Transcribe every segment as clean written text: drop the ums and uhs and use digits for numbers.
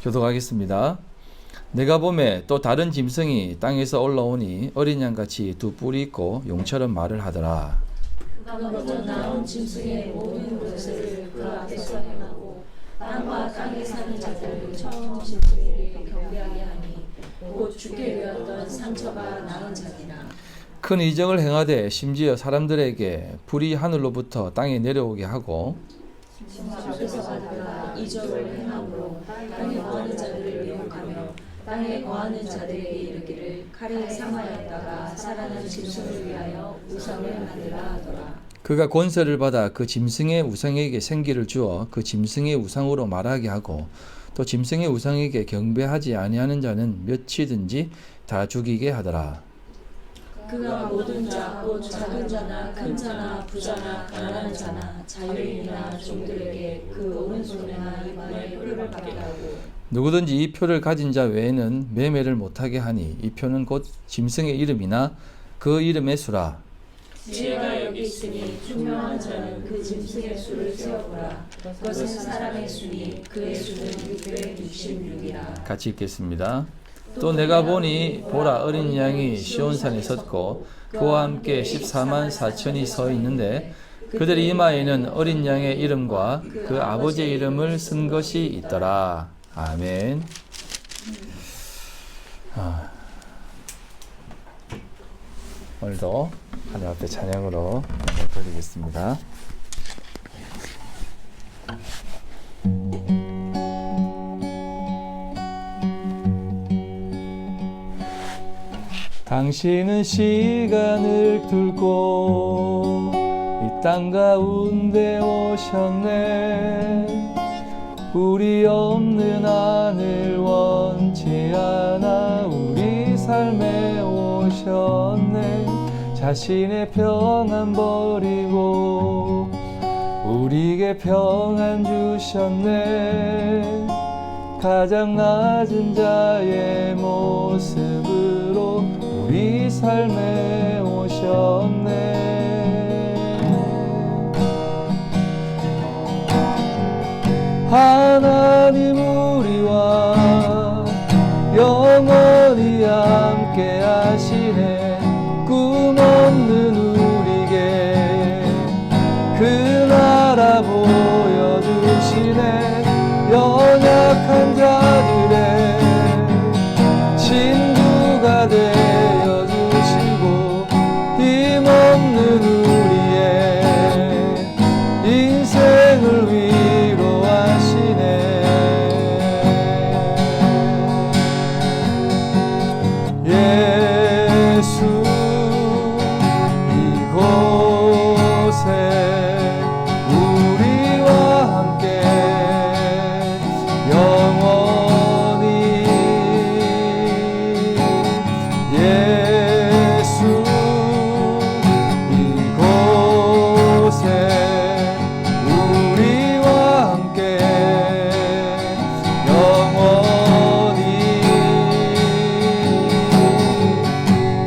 교독하겠습니다. 내가 보매 또 다른 짐승이 땅에서 올라오니 어린 양같이 두 뿔이 있고 용처럼 말을 하더라. 그가 먼저 나온 짐승의 모든 것을 그 앞에서 행하고 땅과 땅에 사는 자들을 처음 짐승에게 경배하게 하니 곧 죽게 되었던 상처가 나은 자니라. 큰 이적을 행하되 심지어 사람들에게 불이 하늘로부터 땅에 내려오게 하고 앞에서 받으라 이적을 행함으로 땅에 거하는 자들을 미혹하며 땅에 거하는 자들에게 이르기를 칼에 상하였다가 살아난 짐승을 위하여 우상을 만들라 하더라. 그가 권세를 받아 그 짐승의 우상에게 생기를 주어 그 짐승의 우상으로 말하게 하고 또 짐승의 우상에게 경배하지 아니하는 자는 몇이든지 다 죽이게 하더라. 그가 모든 자, 곧 작은 자나 큰 자나 부자나 가난한 자나 자유인이나 종들에게 그 오른손이나 이마에 뿔을 받게 하고 누구든지 이 표를 가진 자 외에는 매매를 못하게 하니 이 표는 곧 짐승의 이름이나 그 이름의 수라. 지혜가 여기 있으니 총명한 자는 그 짐승의 수를 세어보라. 그것은 사람의 수니 그의 수는 666이라. 같이 읽겠습니다. 또 내가 보니 보라 어린 양이 시온산에 섰고 그와 함께 14만 4천이 서 있는데 그들의 이마에는 어린 양의 이름과 그 아버지의 이름을 쓴 것이 있더라. 아멘. 오늘도 하나님 앞에 찬양으로 드리겠습니다. 당신은 시간을 뚫고 이 땅 가운데 오셨네. 우리 없는 하늘 원치 않아 우리 삶에 오셨네. 자신의 평안 버리고 우리에게 평안 주셨네. 가장 낮은 자의 모습으로 우리 삶에 오셨네. 하나님 우리와 영원히 함께 하시네. 꿈 없는 우리에게 그 나라 보여주시네. 연약한 자들의 친구가 되어주시고 힘없는 우리의 인생을 위로하시네. 예수 이곳에 우리와 함께 영원히 예수 이곳에 우리와 함께 영원히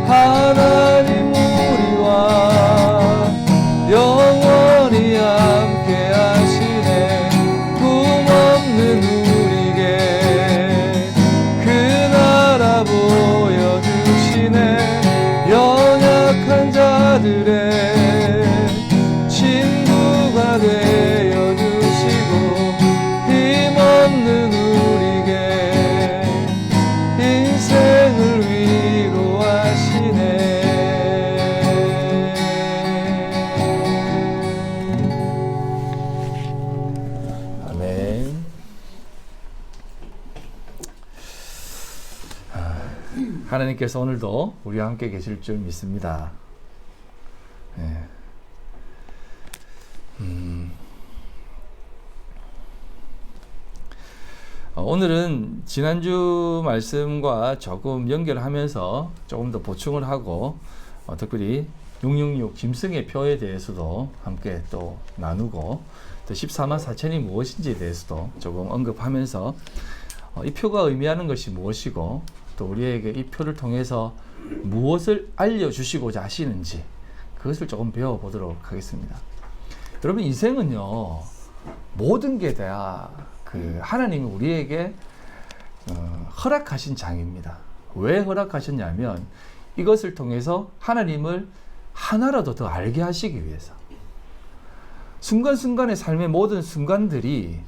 하나님 우리와 영원히 함께 하시네. 꿈 없는 우리에게 그 나라 보여주시네. 연약한 자들의 친구가 되어주시고 힘없는 우리에게 인생을 위로하시네. 아멘. 하나님께서 오늘도 우리와 함께 계실 줄 믿습니다. 네. 오늘은 지난주 말씀과 조금 연결하면서 조금 더 보충을 하고 특별히 666 짐승의 표에 대해서도 함께 또 나누고 또 14만 4천이 무엇인지에 대해서도 조금 언급하면서 이 표가 의미하는 것이 무엇이고 또 우리에게 이 표를 통해서 무엇을 알려주시고자 하시는지 그것을 조금 배워보도록 하겠습니다. 여러분, 인생은요 모든 게 다 하나님이 우리에게 허락하신 장입니다. 왜 허락하셨냐면 이것을 통해서 하나님을 하나라도 더 알게 하시기 위해서. 순간순간의 삶의 모든 순간들이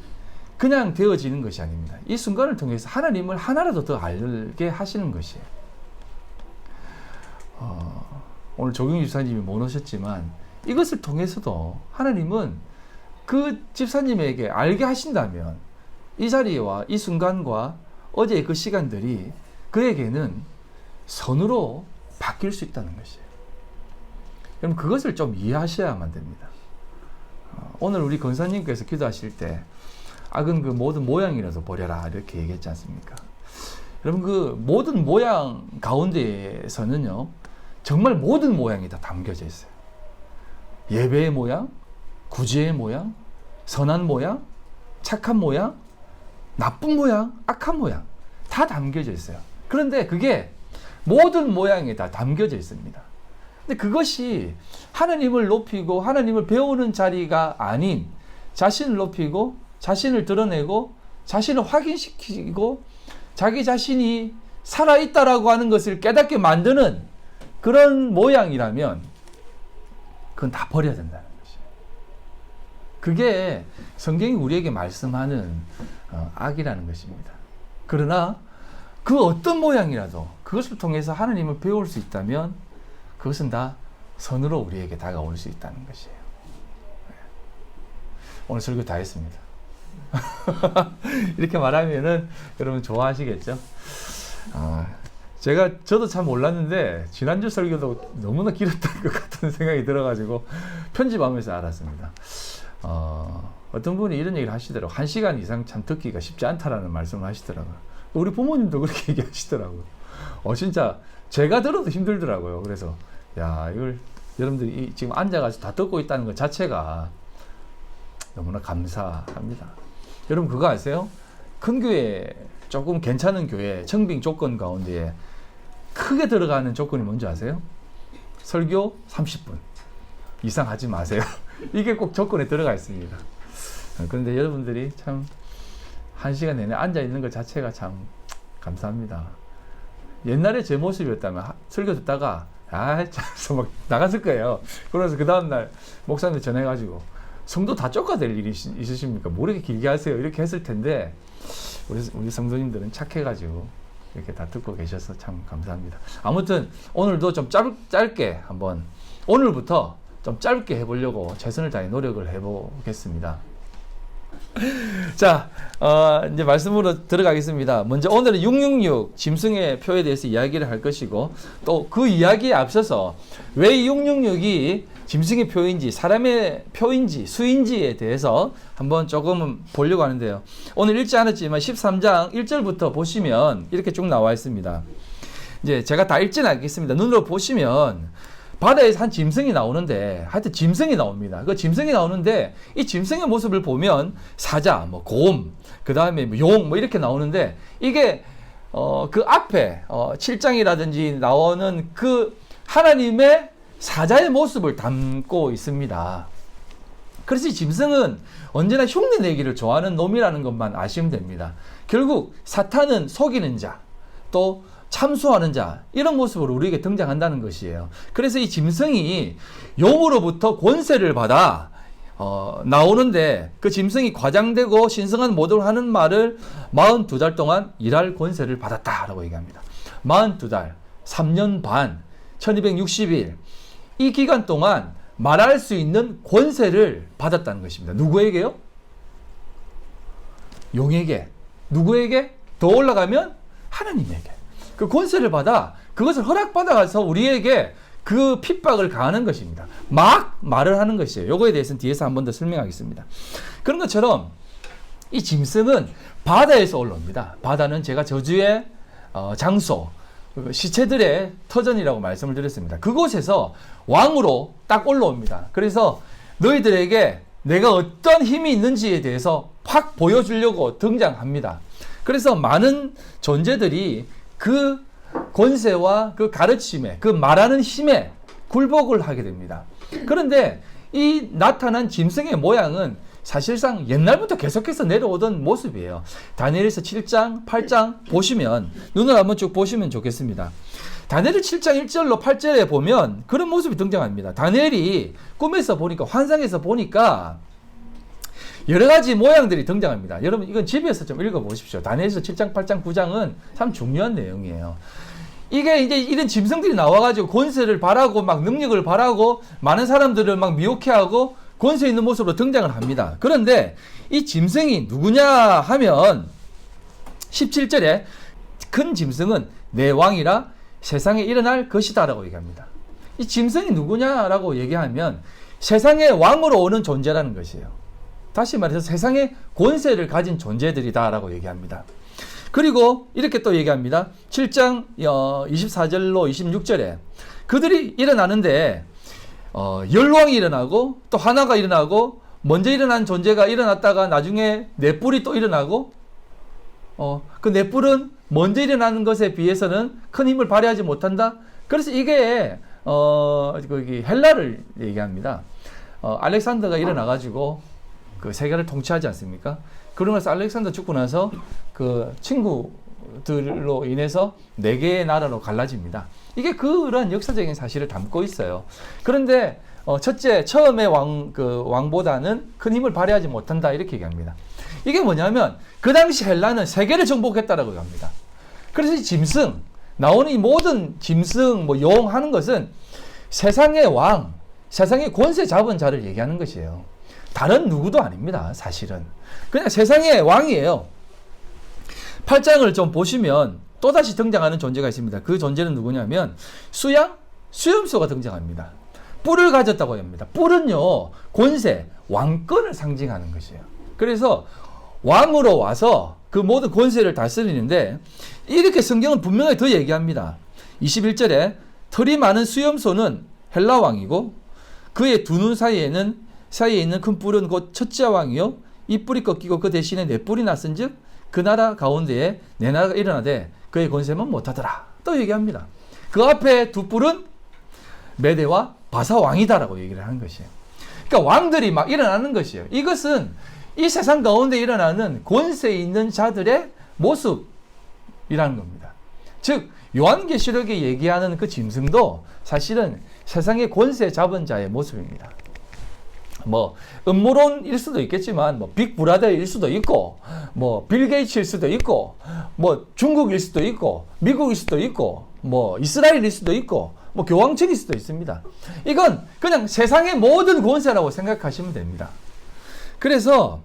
그냥 되어지는 것이 아닙니다. 이 순간을 통해서 하나님을 하나라도 더 알게 하시는 것이에요. 오늘 조경희 집사님이 못 오셨지만 이것을 통해서도 하나님은 그 집사님에게 알게 하신다면 이 자리와 이 순간과 어제의 그 시간들이 그에게는 선으로 바뀔 수 있다는 것이에요. 여러분 그것을 좀 이해하셔야만 됩니다. 오늘 우리 권사님께서 기도하실 때 악은 그 모든 모양이라도 버려라 이렇게 얘기했지 않습니까? 여러분 그 모든 모양 가운데에서는요 정말 모든 모양이 다 담겨져 있어요. 예배의 모양, 구제의 모양, 선한 모양, 착한 모양, 나쁜 모양, 악한 모양 다 담겨져 있어요. 그런데 그게 모든 모양에 다 담겨져 있습니다. 근데 그것이 하나님을 높이고 하나님을 배우는 자리가 아닌 자신을 높이고 자신을 드러내고 자신을 확인시키고 자기 자신이 살아있다라고 하는 것을 깨닫게 만드는 그런 모양이라면 그건 다 버려야 된다는 것이에요. 그게 성경이 우리에게 말씀하는 악이라는 것입니다. 그러나 그 어떤 모양이라도 그것을 통해서 하나님을 배울 수 있다면 그것은 다 선으로 우리에게 다가올 수 있다는 것이에요. 오늘 설교 다 했습니다. 이렇게 말하면은 여러분 좋아하시겠죠? 저도 참 몰랐는데 지난주 설교도 너무나 길었던 것 같은 생각이 들어가지고 편집하면서 알았습니다. 어떤 분이 이런 얘기를 하시더라고요. 1시간 이상 참 듣기가 쉽지 않다라는 말씀을 하시더라고요. 우리 부모님도 그렇게 얘기하시더라고요. 진짜 제가 들어도 힘들더라고요. 그래서 야 이걸 여러분들이 지금 앉아가지고 다 듣고 있다는 것 자체가 너무나 감사합니다. 여러분 그거 아세요? 큰 교회, 조금 괜찮은 교회 청빙 조건 가운데 크게 들어가는 조건이 뭔지 아세요? 설교 30분 이상 하지 마세요. 이게 꼭 조건에 들어가 있습니다. 그런데 여러분들이 참 1시간 내내 앉아있는 것 자체가 참 감사합니다. 옛날에 제 모습이었다면 설교 듣다가 참 막 나갔을 거예요. 그래서 그 다음날 목사님한테 전해가지고 성도 다 쫓아낼 일이 있으십니까? 뭐 이렇게 길게 하세요? 이렇게 했을 텐데 우리 성도님들은 착해가지고 이렇게 다 듣고 계셔서 참 감사합니다. 아무튼 오늘도 좀 짧게 한번 오늘부터 좀 짧게 해보려고 최선을 다해 노력을 해보겠습니다. 자, 이제 말씀으로 들어가겠습니다. 먼저 오늘은 666 짐승의 표에 대해서 이야기를 할 것이고 또 그 이야기에 앞서서 왜 666이 짐승의 표인지 사람의 표인지 수인지에 대해서 한번 조금 보려고 하는데요. 오늘 읽지 않았지만 13장 1절부터 보시면 이렇게 쭉 나와 있습니다. 이제 제가 다 읽지는 않겠습니다. 눈으로 보시면 바다에서 한 짐승이 나오는데 하여튼 짐승이 나옵니다. 그 짐승이 나오는데 이 짐승의 모습을 보면 사자, 곰, 그 다음에 용 이렇게 나오는데 이게 그 앞에 7장이라든지 나오는 그 하나님의 사자의 모습을 담고 있습니다. 그래서 이 짐승은 언제나 흉내내기를 좋아하는 놈이라는 것만 아시면 됩니다. 결국 사탄은 속이는 자, 또 참수하는 자 이런 모습으로 우리에게 등장한다는 것이에요. 그래서 이 짐승이 용으로부터 권세를 받아 나오는데 그 짐승이 과장되고 신성한 모독을 하는 말을 42달 동안 일할 권세를 받았다라고 얘기합니다. 42달, 3년 반, 1260일 이 기간 동안 말할 수 있는 권세를 받았다는 것입니다. 누구에게요? 용에게. 누구에게? 더 올라가면 하나님에게. 그 권세를 받아 그것을 허락받아서 우리에게 그 핍박을 가하는 것입니다. 막 말을 하는 것이에요. 요거에 대해서는 뒤에서 한 번 더 설명하겠습니다. 그런 것처럼 이 짐승은 바다에서 올라옵니다. 바다는 제가 저주의 장소, 시체들의 터전이라고 말씀을 드렸습니다. 그곳에서 왕으로 딱 올라옵니다. 그래서 너희들에게 내가 어떤 힘이 있는지에 대해서 확 보여주려고 등장합니다. 그래서 많은 존재들이 그 권세와 그 가르침에, 그 말하는 힘에 굴복을 하게 됩니다. 그런데 이 나타난 짐승의 모양은 사실상 옛날부터 계속해서 내려오던 모습이에요. 다니엘서 7장, 8장 보시면 눈을 한번 쭉 보시면 좋겠습니다. 다니엘 7장 1절로 8절에 보면 그런 모습이 등장합니다. 다니엘이 꿈에서 보니까, 환상에서 보니까 여러 가지 모양들이 등장합니다. 여러분 이건 집에서 좀 읽어보십시오. 다니엘서 7장, 8장, 9장은 참 중요한 내용이에요. 이게 이제 이런 짐승들이 나와가지고 권세를 바라고 막 능력을 바라고 많은 사람들을 막 미혹해하고 권세 있는 모습으로 등장을 합니다. 그런데 이 짐승이 누구냐 하면 17절에 큰 짐승은 내 왕이라 세상에 일어날 것이다 라고 얘기합니다. 이 짐승이 누구냐라고 얘기하면 세상의 왕으로 오는 존재라는 것이에요. 다시 말해서 세상의 권세를 가진 존재들이다 라고 얘기합니다. 그리고 이렇게 또 얘기합니다. 7장 24절로 26절에 그들이 일어나는데 열왕이 일어나고 또 하나가 일어나고 먼저 일어난 존재가 일어났다가 나중에 넷뿔이 또 일어나고 그 넷뿔은 먼저 일어나는 것에 비해서는 큰 힘을 발휘하지 못한다. 그래서 이게 거기 헬라를 얘기합니다. 알렉산더가 일어나가지고 그 세계를 통치하지 않습니까? 그러면서 알렉산더 죽고 나서 그 친구들로 인해서 4개의 나라로 갈라집니다. 이게 그런 역사적인 사실을 담고 있어요. 그런데 처음에 왕보다는 큰 힘을 발휘하지 못한다 이렇게 얘기합니다. 이게 뭐냐면 그 당시 헬라는 세계를 정복했다라고 합니다. 그래서 이 짐승 나오는 이 모든 짐승 용 하는 것은 세상의 왕, 세상의 권세 잡은 자를 얘기하는 것이에요. 다른 누구도 아닙니다. 사실은 그냥 세상의 왕이에요. 8장을 좀 보시면 또다시 등장하는 존재가 있습니다. 그 존재는 누구냐면 수염소가 등장합니다. 뿔을 가졌다고 합니다. 뿔은요 권세, 왕권을 상징하는 것이에요. 그래서 왕으로 와서 그 모든 권세를 다스리는데 이렇게 성경은 분명히 더 얘기합니다. 21절에 털이 많은 수염소는 헬라 왕이고 그의 두 눈 사이에 있는 큰 뿔은 곧 첫째 왕이요 이 뿔이 꺾이고 그 대신에 네 뿔이 났은즉 그 나라 가운데에 내 나라가 일어나되 그의 권세만 못하더라 또 얘기합니다. 그 앞에 두 뿔은 메대와 바사 왕이다라고 얘기를 하는 것이에요. 그러니까 왕들이 막 일어나는 것이에요. 이것은 이 세상 가운데 일어나는 권세 있는 자들의 모습이라는 겁니다. 즉 요한계시록에 얘기하는 그 짐승도 사실은 세상의 권세 잡은 자의 모습입니다. 음모론일 수도 있겠지만 빅브라더일 수도 있고 빌 게이츠일 수도 있고 중국일 수도 있고 미국일 수도 있고 이스라엘일 수도 있고 교황청일 수도 있습니다. 이건 그냥 세상의 모든 권세라고 생각하시면 됩니다. 그래서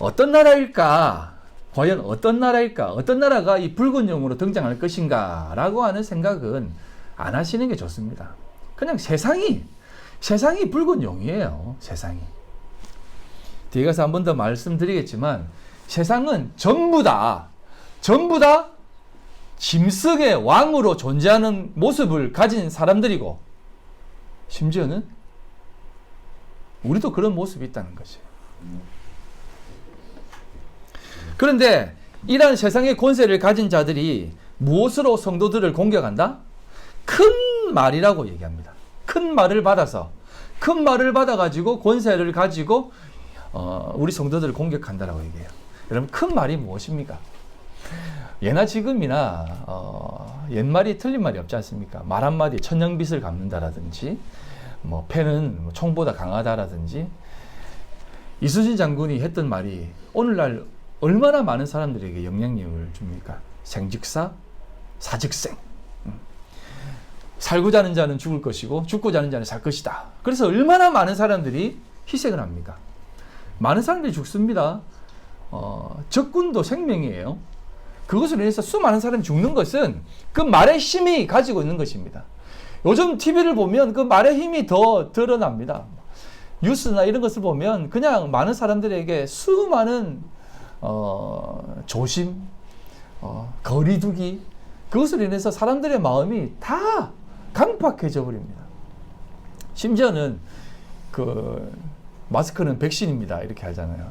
어떤 나라일까? 과연 어떤 나라일까? 어떤 나라가 이 붉은 용으로 등장할 것인가? 라고 하는 생각은 안 하시는 게 좋습니다. 그냥 세상이 붉은 용이에요. 세상이. 뒤에 가서 한 번 더 말씀드리겠지만 세상은 전부 다 짐승의 왕으로 존재하는 모습을 가진 사람들이고 심지어는 우리도 그런 모습이 있다는 것이에요. 그런데 이러한 세상의 권세를 가진 자들이 무엇으로 성도들을 공격한다? 큰 말이라고 얘기합니다. 큰 말을 받아가지고 권세를 가지고 우리 성도들을 공격한다라고 얘기해요. 여러분 큰 말이 무엇입니까? 예나 지금이나 옛말이 틀린 말이 없지 않습니까? 말 한마디 천냥빚을 갚는다라든지 패는 총보다 강하다라든지 이순신 장군이 했던 말이 오늘날 얼마나 많은 사람들에게 영향력을 줍니까? 생즉사, 사즉생. 살고자 하는 자는 죽을 것이고 죽고자 하는 자는 살 것이다. 그래서 얼마나 많은 사람들이 희생을 합니까? 많은 사람들이 죽습니다. 적군도 생명이에요. 그것으로 인해서 수많은 사람이 죽는 것은 그 말의 힘이 가지고 있는 것입니다. 요즘 TV를 보면 그 말의 힘이 더 드러납니다. 뉴스나 이런 것을 보면 그냥 많은 사람들에게 수많은 조심, 거리두기, 그것으로 인해서 사람들의 마음이 다 강팍해져 버립니다. 심지어는 마스크는 백신입니다 이렇게 하잖아요.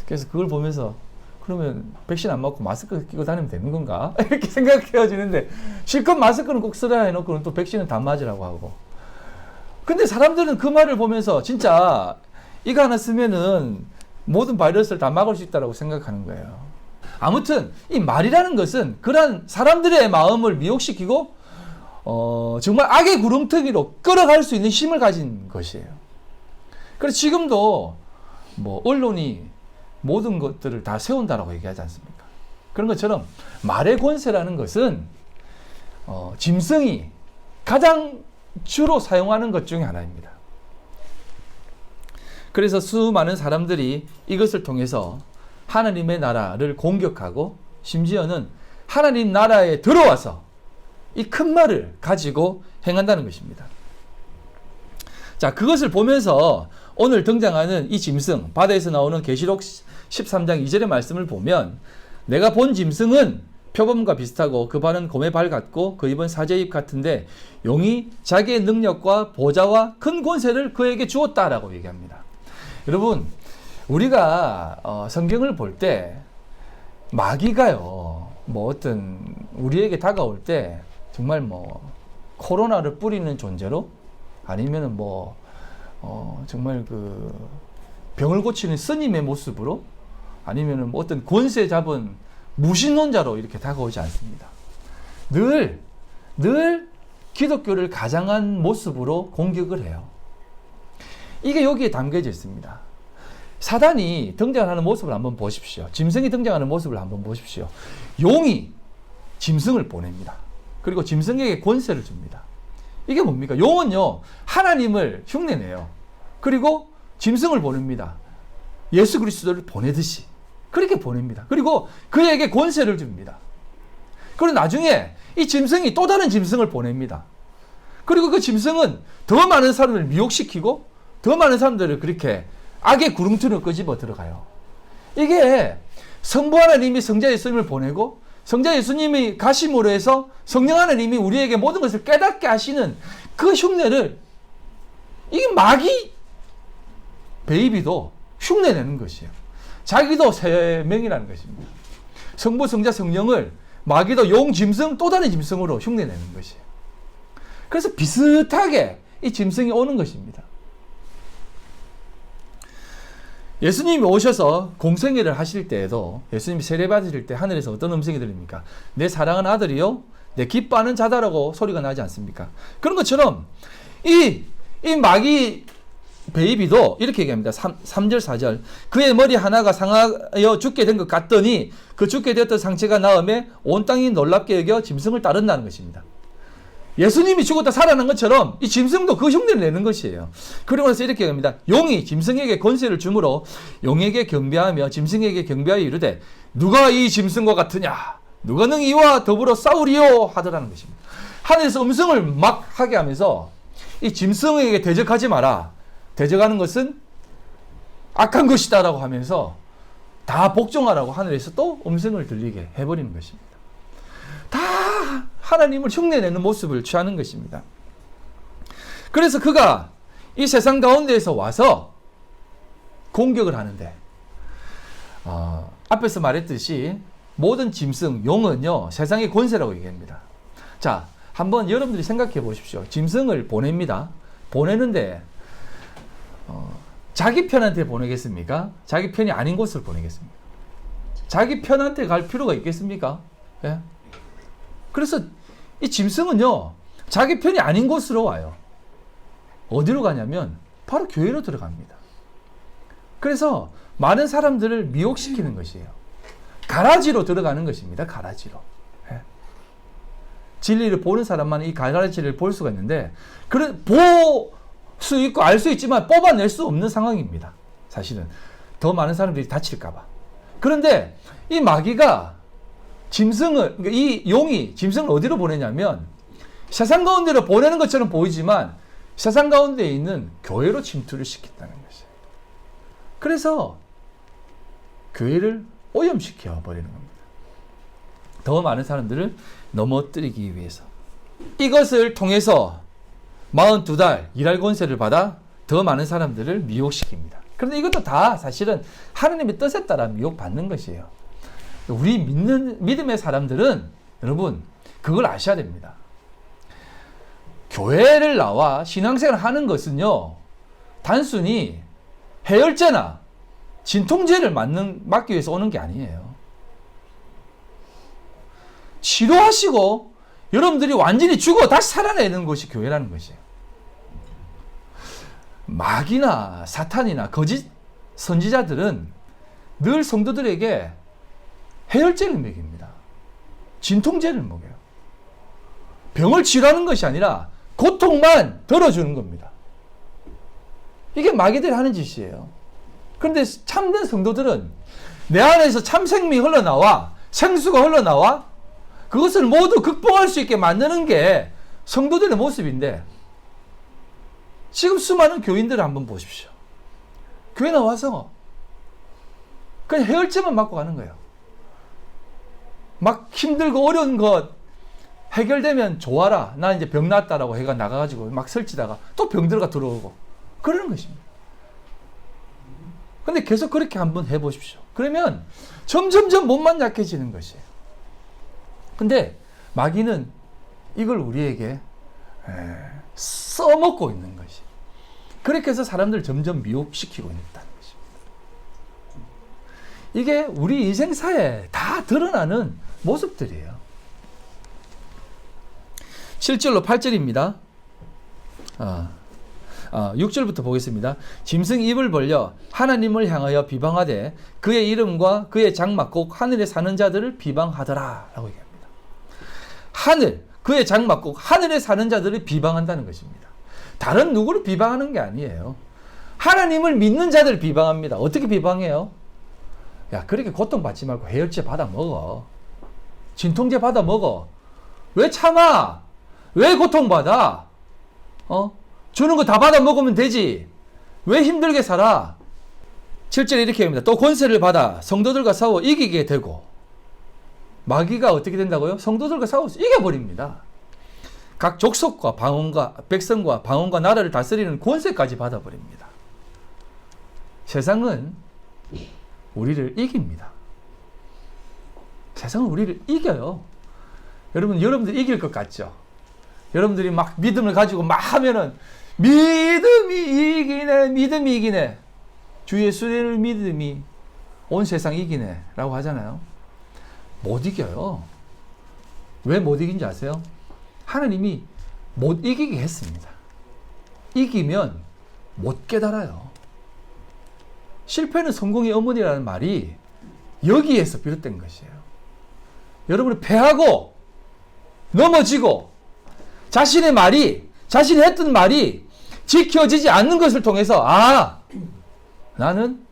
그래서 그걸 보면서 그러면 백신 안 맞고 마스크 끼고 다니면 되는 건가? 이렇게 생각해지는데 실컷 마스크는 꼭 쓰라 해놓고는 또 백신은 다 맞으라고 하고. 근데 사람들은 그 말을 보면서 진짜 이거 하나 쓰면은 모든 바이러스를 다 막을 수 있다고 생각하는 거예요. 아무튼 이 말이라는 것은 그런 사람들의 마음을 미혹시키고 정말 악의 구름텅이로 끌어갈 수 있는 힘을 가진 것이에요. 그래서 지금도 뭐 언론이 모든 것들을 다 세운다라고 얘기하지 않습니까? 그런 것처럼 말의 권세라는 것은 짐승이 가장 주로 사용하는 것 중에 하나입니다. 그래서 수많은 사람들이 이것을 통해서 하나님의 나라를 공격하고 심지어는 하나님 나라에 들어와서 이 큰 말을 가지고 행한다는 것입니다. 자, 그것을 보면서 오늘 등장하는 이 짐승, 바다에서 나오는 계시록 13장 2절의 말씀을 보면 내가 본 짐승은 표범과 비슷하고 그 발은 곰의 발 같고 그 입은 사제의 입 같은데 용이 자기의 능력과 보좌와 큰 권세를 그에게 주었다라고 얘기합니다. 여러분, 우리가 성경을 볼 때 마귀가요, 뭐 어떤 우리에게 다가올 때 정말 뭐 코로나를 뿌리는 존재로 아니면은 뭐 정말 그 병을 고치는 스님의 모습으로 아니면은 뭐 어떤 권세 잡은 무신론자로 이렇게 다가오지 않습니다. 늘 기독교를 가장한 모습으로 공격을 해요. 이게 여기에 담겨져 있습니다. 사단이 등장하는 모습을 한번 보십시오. 짐승이 등장하는 모습을 한번 보십시오. 용이 짐승을 보냅니다. 그리고 짐승에게 권세를 줍니다. 이게 뭡니까? 용은요, 하나님을 흉내내요. 그리고 짐승을 보냅니다. 예수 그리스도를 보내듯이 그렇게 보냅니다. 그리고 그에게 권세를 줍니다. 그리고 나중에 이 짐승이 또 다른 짐승을 보냅니다. 그리고 그 짐승은 더 많은 사람을 미혹시키고 더 많은 사람들을 그렇게 악의 구름투를 끄집어 들어가요. 이게 성부 하나님이 성자 예수님을 보내고 성자 예수님이 가심으로 해서 성령 하나님이 우리에게 모든 것을 깨닫게 하시는 그 흉내를 이게 마귀 베이비도 흉내내는 것이에요. 자기도 세 명이라는 것입니다. 성부, 성자, 성령을 마귀도 용, 짐승, 또 다른 짐승으로 흉내내는 것이에요. 그래서 비슷하게 이 짐승이 오는 것입니다. 예수님이 오셔서 공생애를 하실 때에도 예수님이 세례받으실 때 하늘에서 어떤 음성이 들립니까? 내 사랑하는 아들이요 내 기뻐하는 자다라고 소리가 나지 않습니까? 그런 것처럼 이 마귀 베이비도 이렇게 얘기합니다. 3절 4절 그의 머리 하나가 상하여 죽게 된 것 같더니 그 죽게 되었던 상처가 나음에 온 땅이 놀랍게 여겨 짐승을 따른다는 것입니다. 예수님이 죽었다 살아난 것처럼 이 짐승도 그 흉내를 내는 것이에요. 그러고 나서 이렇게 합니다. 용이 짐승에게 권세를 주므로 용에게 경배하며 짐승에게 경배하여 이르되 누가 이 짐승과 같으냐 누가 능 이와 더불어 싸우리요 하더라는 것입니다. 하늘에서 음성을 막 하게 하면서 이 짐승에게 대적하지 마라. 대적하는 것은 악한 것이다 라고 하면서 다 복종하라고 하늘에서 또 음성을 들리게 해버리는 것입니다. 다 하나님을 흉내내는 모습을 취하는 것입니다. 그래서 그가 이 세상 가운데에서 와서 공격을 하는데 앞에서 말했듯이 모든 짐승, 용은요 세상의 권세라고 얘기합니다. 자, 한번 여러분들이 생각해 보십시오. 짐승을 보냅니다. 보내는데 자기 편한테 보내겠습니까? 자기 편이 아닌 곳을 보내겠습니까? 자기 편한테 갈 필요가 있겠습니까? 예? 그래서 이 짐승은요 자기 편이 아닌 곳으로 와요. 어디로 가냐면 바로 교회로 들어갑니다. 그래서 많은 사람들을 미혹시키는 것이에요. 가라지로 들어가는 것입니다. 가라지로. 예? 진리를 보는 사람만 이 가라지를 볼 수가 있는데 볼 수 있고 알 수 있지만 뽑아낼 수 없는 상황입니다. 사실은 더 많은 사람들이 다칠까 봐. 그런데 이 마귀가 짐승을, 그러니까 이 용이 짐승을 어디로 보내냐면 세상 가운데로 보내는 것처럼 보이지만 세상 가운데에 있는 교회로 침투를 시킨다는 것이에요. 그래서 교회를 오염시켜 버리는 겁니다. 더 많은 사람들을 넘어뜨리기 위해서. 이것을 통해서 42달 일할 권세를 받아 더 많은 사람들을 미혹시킵니다. 그런데 이것도 다 사실은 하나님의 뜻에 따라 미혹받는 것이에요. 우리 믿음의 사람들은 여러분 그걸 아셔야 됩니다. 교회를 나와 신앙생활을 하는 것은요 단순히 해열제나 진통제를 맞기 위해서 오는 게 아니에요. 치료하시고 여러분들이 완전히 죽어 다시 살아내는 것이 교회라는 것이에요. 마귀나 사탄이나 거짓 선지자들은 늘 성도들에게 해열제를 먹입니다. 진통제를 먹여요. 병을 치료하는 것이 아니라 고통만 덜어주는 겁니다. 이게 마귀들이 하는 짓이에요. 그런데 참된 성도들은 내 안에서 참 생명이 흘러나와 생수가 흘러나와 그것을 모두 극복할 수 있게 만드는 게 성도들의 모습인데 지금 수많은 교인들을 한번 보십시오. 교회 나와서 그냥 해열제만 맞고 가는 거예요. 막 힘들고 어려운 것 해결되면 좋아라. 나 이제 병 났다라고 해가 나가가지고 막 설치다가 또 병들어가 들어오고 그러는 것입니다. 근데 계속 그렇게 한번 해보십시오. 그러면 점점점 몸만 약해지는 것이에요. 근데 마귀는 이걸 우리에게 써먹고 있는 것이. 그렇게 해서 사람들을 점점 미혹시키고 있다는 것입니다. 이게 우리 인생사에 다 드러나는 모습들이에요. 7절로 8절입니다. 6절부터 보겠습니다. 짐승 입을 벌려 하나님을 향하여 비방하되 그의 이름과 그의 장막 곧 하늘에 사는 자들을 비방하더라 라고 얘기합니다. 하늘, 그의 장막 곧 하늘에 사는 자들을 비방한다는 것입니다. 다른 누구를 비방하는 게 아니에요. 하나님을 믿는 자들을 비방합니다. 어떻게 비방해요? 야, 그렇게 고통받지 말고 해열제 받아 먹어. 진통제 받아 먹어. 왜 참아? 왜 고통받아? 주는 거 다 받아 먹으면 되지. 왜 힘들게 살아? 7절에 이렇게 합니다. 또 권세를 받아 성도들과 싸워 이기게 되고 마귀가 어떻게 된다고요? 성도들과 싸워서 이겨버립니다. 각 족속과 방언과 백성과 방언과 나라를 다스리는 권세까지 받아버립니다. 세상은 우리를 이깁니다. 세상은 우리를 이겨요. 여러분들 이길 것 같죠? 여러분들이 막 믿음을 가지고 막 하면은 믿음이 이기네. 주 예수를 믿음이 온 세상 이기네 라고 하잖아요. 못 이겨요. 왜 못 이긴지 아세요? 하나님이 못 이기게 했습니다. 이기면 못 깨달아요. 실패는 성공의 어머니라는 말이 여기에서 비롯된 것이에요. 여러분이 패하고 넘어지고 자신의 말이, 자신이 했던 말이 지켜지지 않는 것을 통해서 나는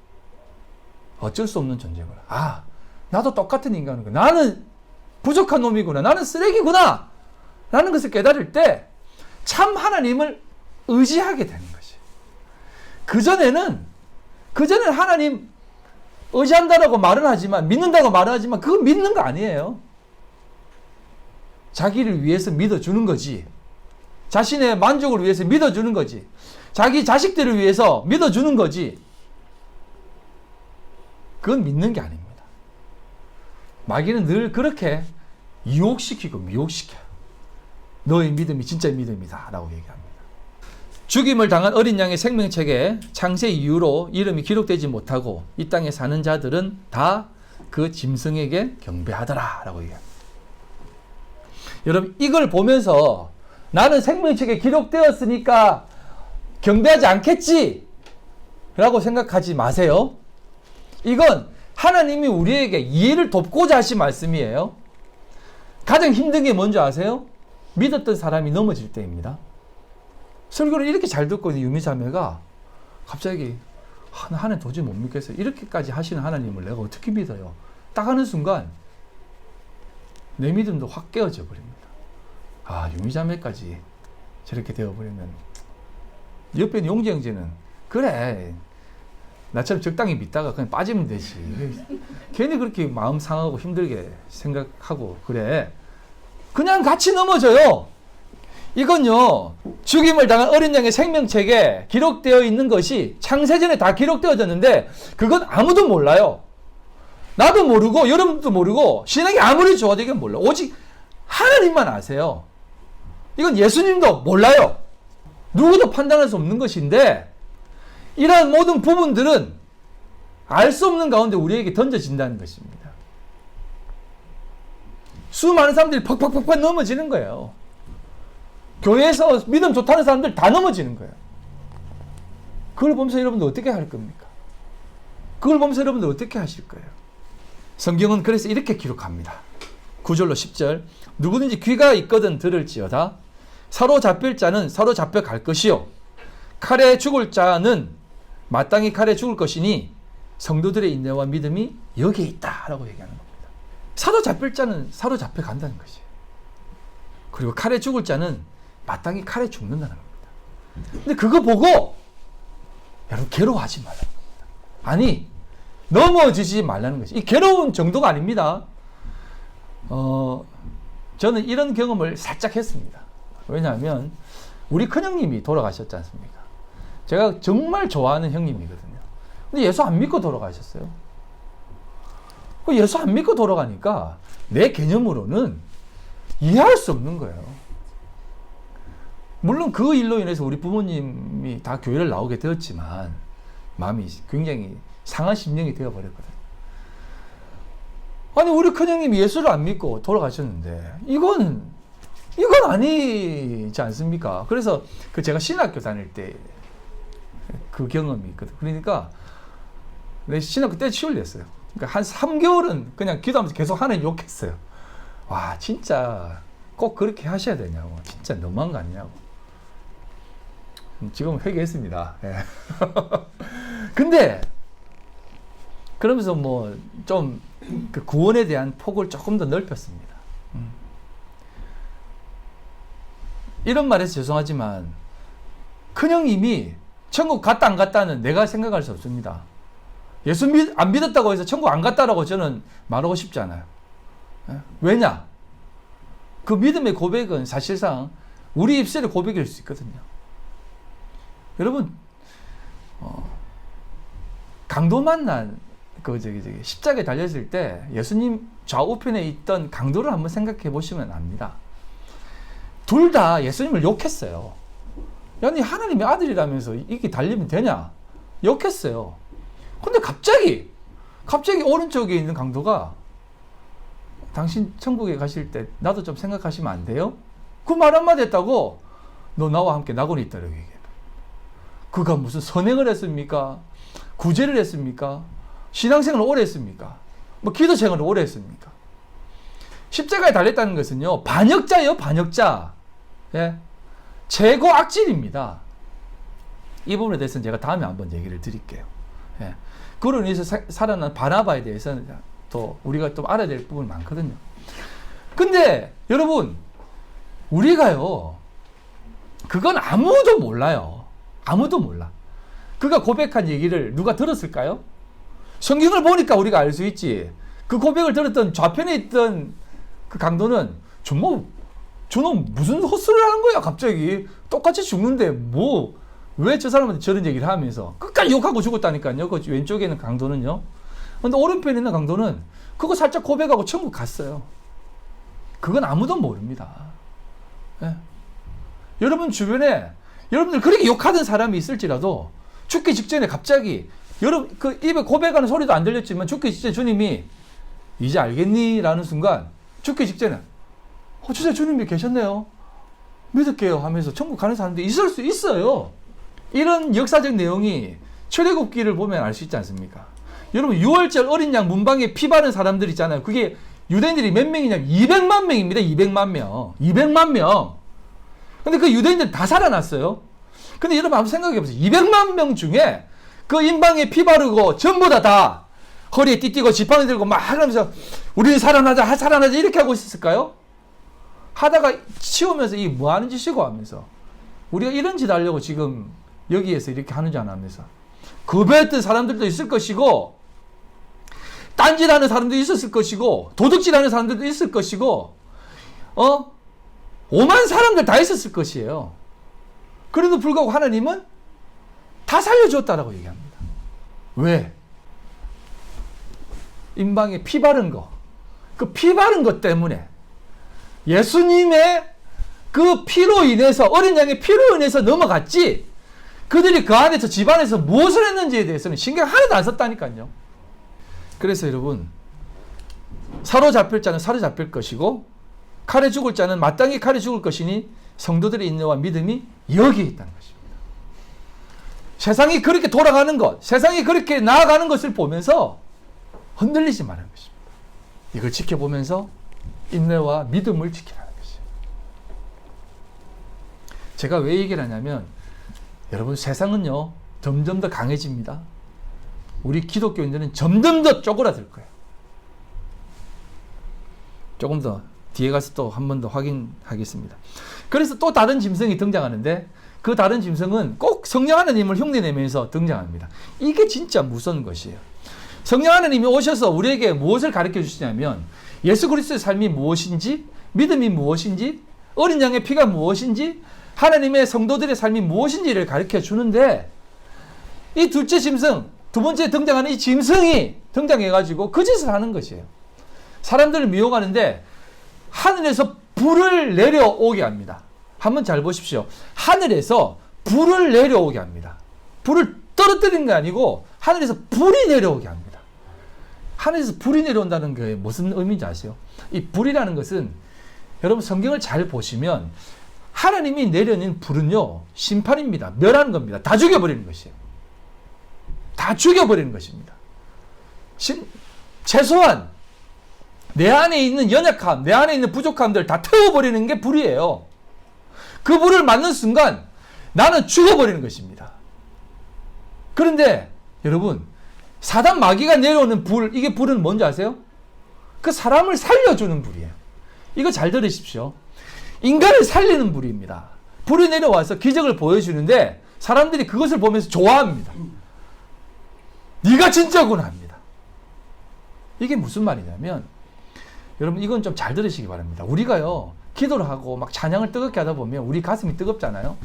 어쩔 수 없는 존재구나. 나도 똑같은 인간이구나. 나는 부족한 놈이구나. 나는 쓰레기구나. 라는 것을 깨달을 때 참 하나님을 의지하게 되는 것이에요. 그전에는 하나님 의지한다라고 말은 하지만, 믿는다고 말은 하지만 그건 믿는 거 아니에요. 자기를 위해서 믿어주는 거지. 자신의 만족을 위해서 믿어주는 거지. 자기 자식들을 위해서 믿어주는 거지. 그건 믿는 게 아닙니다. 마귀는 늘 그렇게 유혹시키고 미혹시켜요. 너의 믿음이 진짜 믿음이다 라고 얘기합니다. 죽임을 당한 어린 양의 생명책에 창세 이후로 이름이 기록되지 못하고 이 땅에 사는 자들은 다 그 짐승에게 경배하더라 라고 얘기합니다. 여러분 이걸 보면서 나는 생명책에 기록되었으니까 경배하지 않겠지 라고 생각하지 마세요. 이건 하나님이 우리에게 이해를 돕고자 하신 말씀이에요. 가장 힘든 게 뭔지 아세요? 믿었던 사람이 넘어질 때입니다. 설교를 이렇게 잘 듣고 있는 유미자매가 갑자기 하나님 도저히 못 믿겠어요. 이렇게까지 하시는 하나님을 내가 어떻게 믿어요? 딱 하는 순간 내 믿음도 확 깨어져 버립니다. 유미자매까지 저렇게 되어버리면 옆에 있는 용재 형제는 그래 나처럼 적당히 믿다가 그냥 빠지면 되지. 괜히 그렇게 마음 상하고 힘들게 생각하고 그래. 그냥 같이 넘어져요. 이건요, 죽임을 당한 어린 양의 생명책에 기록되어 있는 것이 창세전에 다 기록되어졌는데 그건 아무도 몰라요. 나도 모르고 여러분도 모르고 신앙이 아무리 좋아도 이건 몰라요. 오직 하나님만 아세요. 이건 예수님도 몰라요. 누구도 판단할 수 없는 것인데 이러한 모든 부분들은 알 수 없는 가운데 우리에게 던져진다는 것입니다. 수많은 사람들이 퍽퍽퍽퍽 넘어지는 거예요. 교회에서 믿음 좋다는 사람들 다 넘어지는 거예요. 그걸 보면서 여러분들 어떻게 할 겁니까? 그걸 보면서 여러분들 어떻게 하실 거예요? 성경은 그래서 이렇게 기록합니다. 9절로 10절. 누구든지 귀가 있거든 들을지어다. 사로잡힐 자는 사로잡혀 갈 것이요. 칼에 죽을 자는 마땅히 칼에 죽을 것이니 성도들의 인내와 믿음이 여기에 있다라고 얘기하는 겁니다. 사로잡힐 자는 사로잡혀 간다는 것이에요. 그리고 칼에 죽을 자는 마땅히 칼에 죽는다는 겁니다. 근데 그거 보고 여러분 괴로워하지 말라는 겁니다. 아니 넘어지지 말라는 것이. 이 괴로운 정도가 아닙니다. 저는 이런 경험을 살짝 했습니다. 왜냐하면 우리 큰형님이 돌아가셨지 않습니까? 제가 정말 좋아하는 형님이거든요. 근데 예수 안 믿고 돌아가셨어요. 예수 안 믿고 돌아가니까 내 개념으로는 이해할 수 없는 거예요. 물론 그 일로 인해서 우리 부모님이 다 교회를 나오게 되었지만 마음이 굉장히 상한 심령이 되어버렸거든요. 아니 우리 큰형님이 예수를 안 믿고 돌아가셨는데 이건 아니지 않습니까? 그래서 제가 신학교 다닐 때 그 경험이 있거든. 그러니까 내 신학교 때 치울 냈어요. 그러니까 한 3개월은 그냥 기도하면서 계속 하나님 욕했어요. 와 진짜 꼭 그렇게 하셔야 되냐고. 진짜 너무한 거 아니냐고. 지금 회개했습니다. 예. 근데 그러면서 뭐 좀 그 구원에 대한 폭을 조금 더 넓혔습니다. 이런 말해서 죄송하지만 큰형님이 천국 갔다 안 갔다는 내가 생각할 수 없습니다. 예수 안 믿었다고 해서 천국 안 갔다라고 저는 말하고 싶지 않아요. 왜냐? 그 믿음의 고백은 사실상 우리 입술의 고백일 수 있거든요. 여러분 강도 만난 십자가에 달렸을 때 예수님 좌우편에 있던 강도를 한번 생각해 보시면 압니다. 둘 다 예수님을 욕했어요. 아니 하나님의 아들이라면서 이게 달리면 되냐? 욕했어요. 근데 갑자기 오른쪽에 있는 강도가 당신 천국에 가실 때 나도 좀 생각하시면 안 돼요? 그 말 한마디 했다고 너 나와 함께 낙원에 있다 이렇게 얘기해요. 그가 무슨 선행을 했습니까? 구제를 했습니까? 신앙생활을 오래 했습니까? 뭐 기도생활을 오래 했습니까? 십자가에 달렸다는 것은요 반역자예요. 반역자. 예? 최고 악질입니다. 이 부분에 대해서는 제가 다음에 한번 얘기를 드릴게요. 예. 그로 인해서 살아난 바나바에 대해서는 또 우리가 좀 알아야 될 부분이 많거든요. 근데 여러분 우리가요 그건 아무도 몰라요. 아무도 몰라. 그가 고백한 얘기를 누가 들었을까요? 성경을 보니까 우리가 알 수 있지. 그 고백을 들었던 좌편에 있던 그 강도는 저놈 무슨 헛소리를 하는 거야 갑자기. 똑같이 죽는데 뭐 왜 저 사람한테 저런 얘기를 하면서 끝까지 욕하고 죽었다니까요. 그 왼쪽에 있는 강도는요. 근데 오른편에 있는 강도는 그거 살짝 고백하고 천국 갔어요. 그건 아무도 모릅니다. 예. 여러분 주변에 여러분들 그렇게 욕하던 사람이 있을지라도 죽기 직전에 갑자기 여러분 그 입에 고백하는 소리도 안 들렸지만 죽기 직전에 주님이 이제 알겠니? 라는 순간 죽기 직전에 진짜 주님이 계셨네요. 믿을게요 하면서 천국 가는 사람들이 있을 수 있어요. 이런 역사적 내용이 출애굽기를 보면 알 수 있지 않습니까? 여러분 6월절 어린 양 문방에 피 바른 사람들 있잖아요. 그게 유대인들이 몇 명이냐면 200만 명입니다. 200만 명. 200만 명. 근데 그 유대인들 다 살아났어요. 근데 여러분 한번 생각해 보세요. 200만 명 중에 그 인방에 피 바르고 전부 다 허리에 띠띠고 지팡이 들고 막 하면서 우리는 살아나자 살아나자 이렇게 하고 있었을까요? 하다가 치우면서 이 뭐 하는 짓이고 하면서 우리가 이런 짓 하려고 지금 여기에서 이렇게 하는 줄 아면서 거부했던 사람들도 있을 것이고 딴짓하는 사람도 있었을 것이고 도둑질하는 사람들도 있을 것이고 오만 사람들 다 있었을 것이에요. 그래도 불구하고 하나님은 다 살려줬다라고 얘기합니다. 왜? 인방에 피 바른 거. 그 피 바른 것 때문에 예수님의 그 피로 인해서 어린 양의 피로 인해서 넘어갔지 그들이 그 안에서 집안에서 무엇을 했는지에 대해서는 신경 하나도 안 썼다니까요. 그래서 여러분, 사로잡힐 자는 사로잡힐 것이고 칼에 죽을 자는 마땅히 칼에 죽을 것이니 성도들의 인내와 믿음이 여기에 있다는 것입니다. 세상이 그렇게 돌아가는 것, 세상이 그렇게 나아가는 것을 보면서 흔들리지 말라는 것입니다. 이걸 지켜보면서 인내와 믿음을 지키라는 것이에요. 제가 왜 얘기를 하냐면, 여러분, 세상은요 점점 더 강해집니다. 우리 기독교인들은 점점 더 쪼그라들 거예요. 조금 더 뒤에 가서 또 한 번 더 확인하겠습니다. 그래서 또 다른 짐승이 등장하는데, 그 다른 짐승은 꼭 성령 하나님을 흉내내면서 등장합니다. 이게 진짜 무서운 것이에요. 성령 하나님이 오셔서 우리에게 무엇을 가르쳐 주시냐면, 예수 그리스도의 삶이 무엇인지, 믿음이 무엇인지, 어린 양의 피가 무엇인지, 하나님의 성도들의 삶이 무엇인지를 가르쳐 주는데, 이 둘째 짐승, 두 번째 등장하는 이 짐승이 등장해가지고 그 짓을 하는 것이에요. 사람들을 미혹하는데 하늘에서 불을 내려오게 합니다. 한번 잘 보십시오. 하늘에서 불을 내려오게 합니다. 불을 떨어뜨리는 게 아니고 하늘에서 불이 내려오게 합니다. 하늘에서 불이 내려온다는 게 무슨 의미인지 아세요? 이 불이라는 것은, 여러분 성경을 잘 보시면 하나님이 내려낸 불은요 심판입니다. 멸하는 겁니다. 다 죽여버리는 것이에요. 다 죽여버리는 것입니다. 최소한 내 안에 있는 연약함, 내 안에 있는 부족함들 다 태워버리는 게 불이에요. 그 불을 맞는 순간 나는 죽어버리는 것입니다. 그런데 여러분, 사단 마귀가 내려오는 불, 이게 불은 뭔지 아세요? 그 사람을 살려주는 불이에요. 이거 잘 들으십시오. 인간을 살리는 불입니다. 불이 내려와서 기적을 보여주는데 사람들이 그것을 보면서 좋아합니다. 네가 진짜구나 합니다. 이게 무슨 말이냐면, 여러분 이건 좀 잘 들으시기 바랍니다. 우리가요 기도를 하고 막 찬양을 뜨겁게 하다 보면 우리 가슴이 뜨겁잖아요.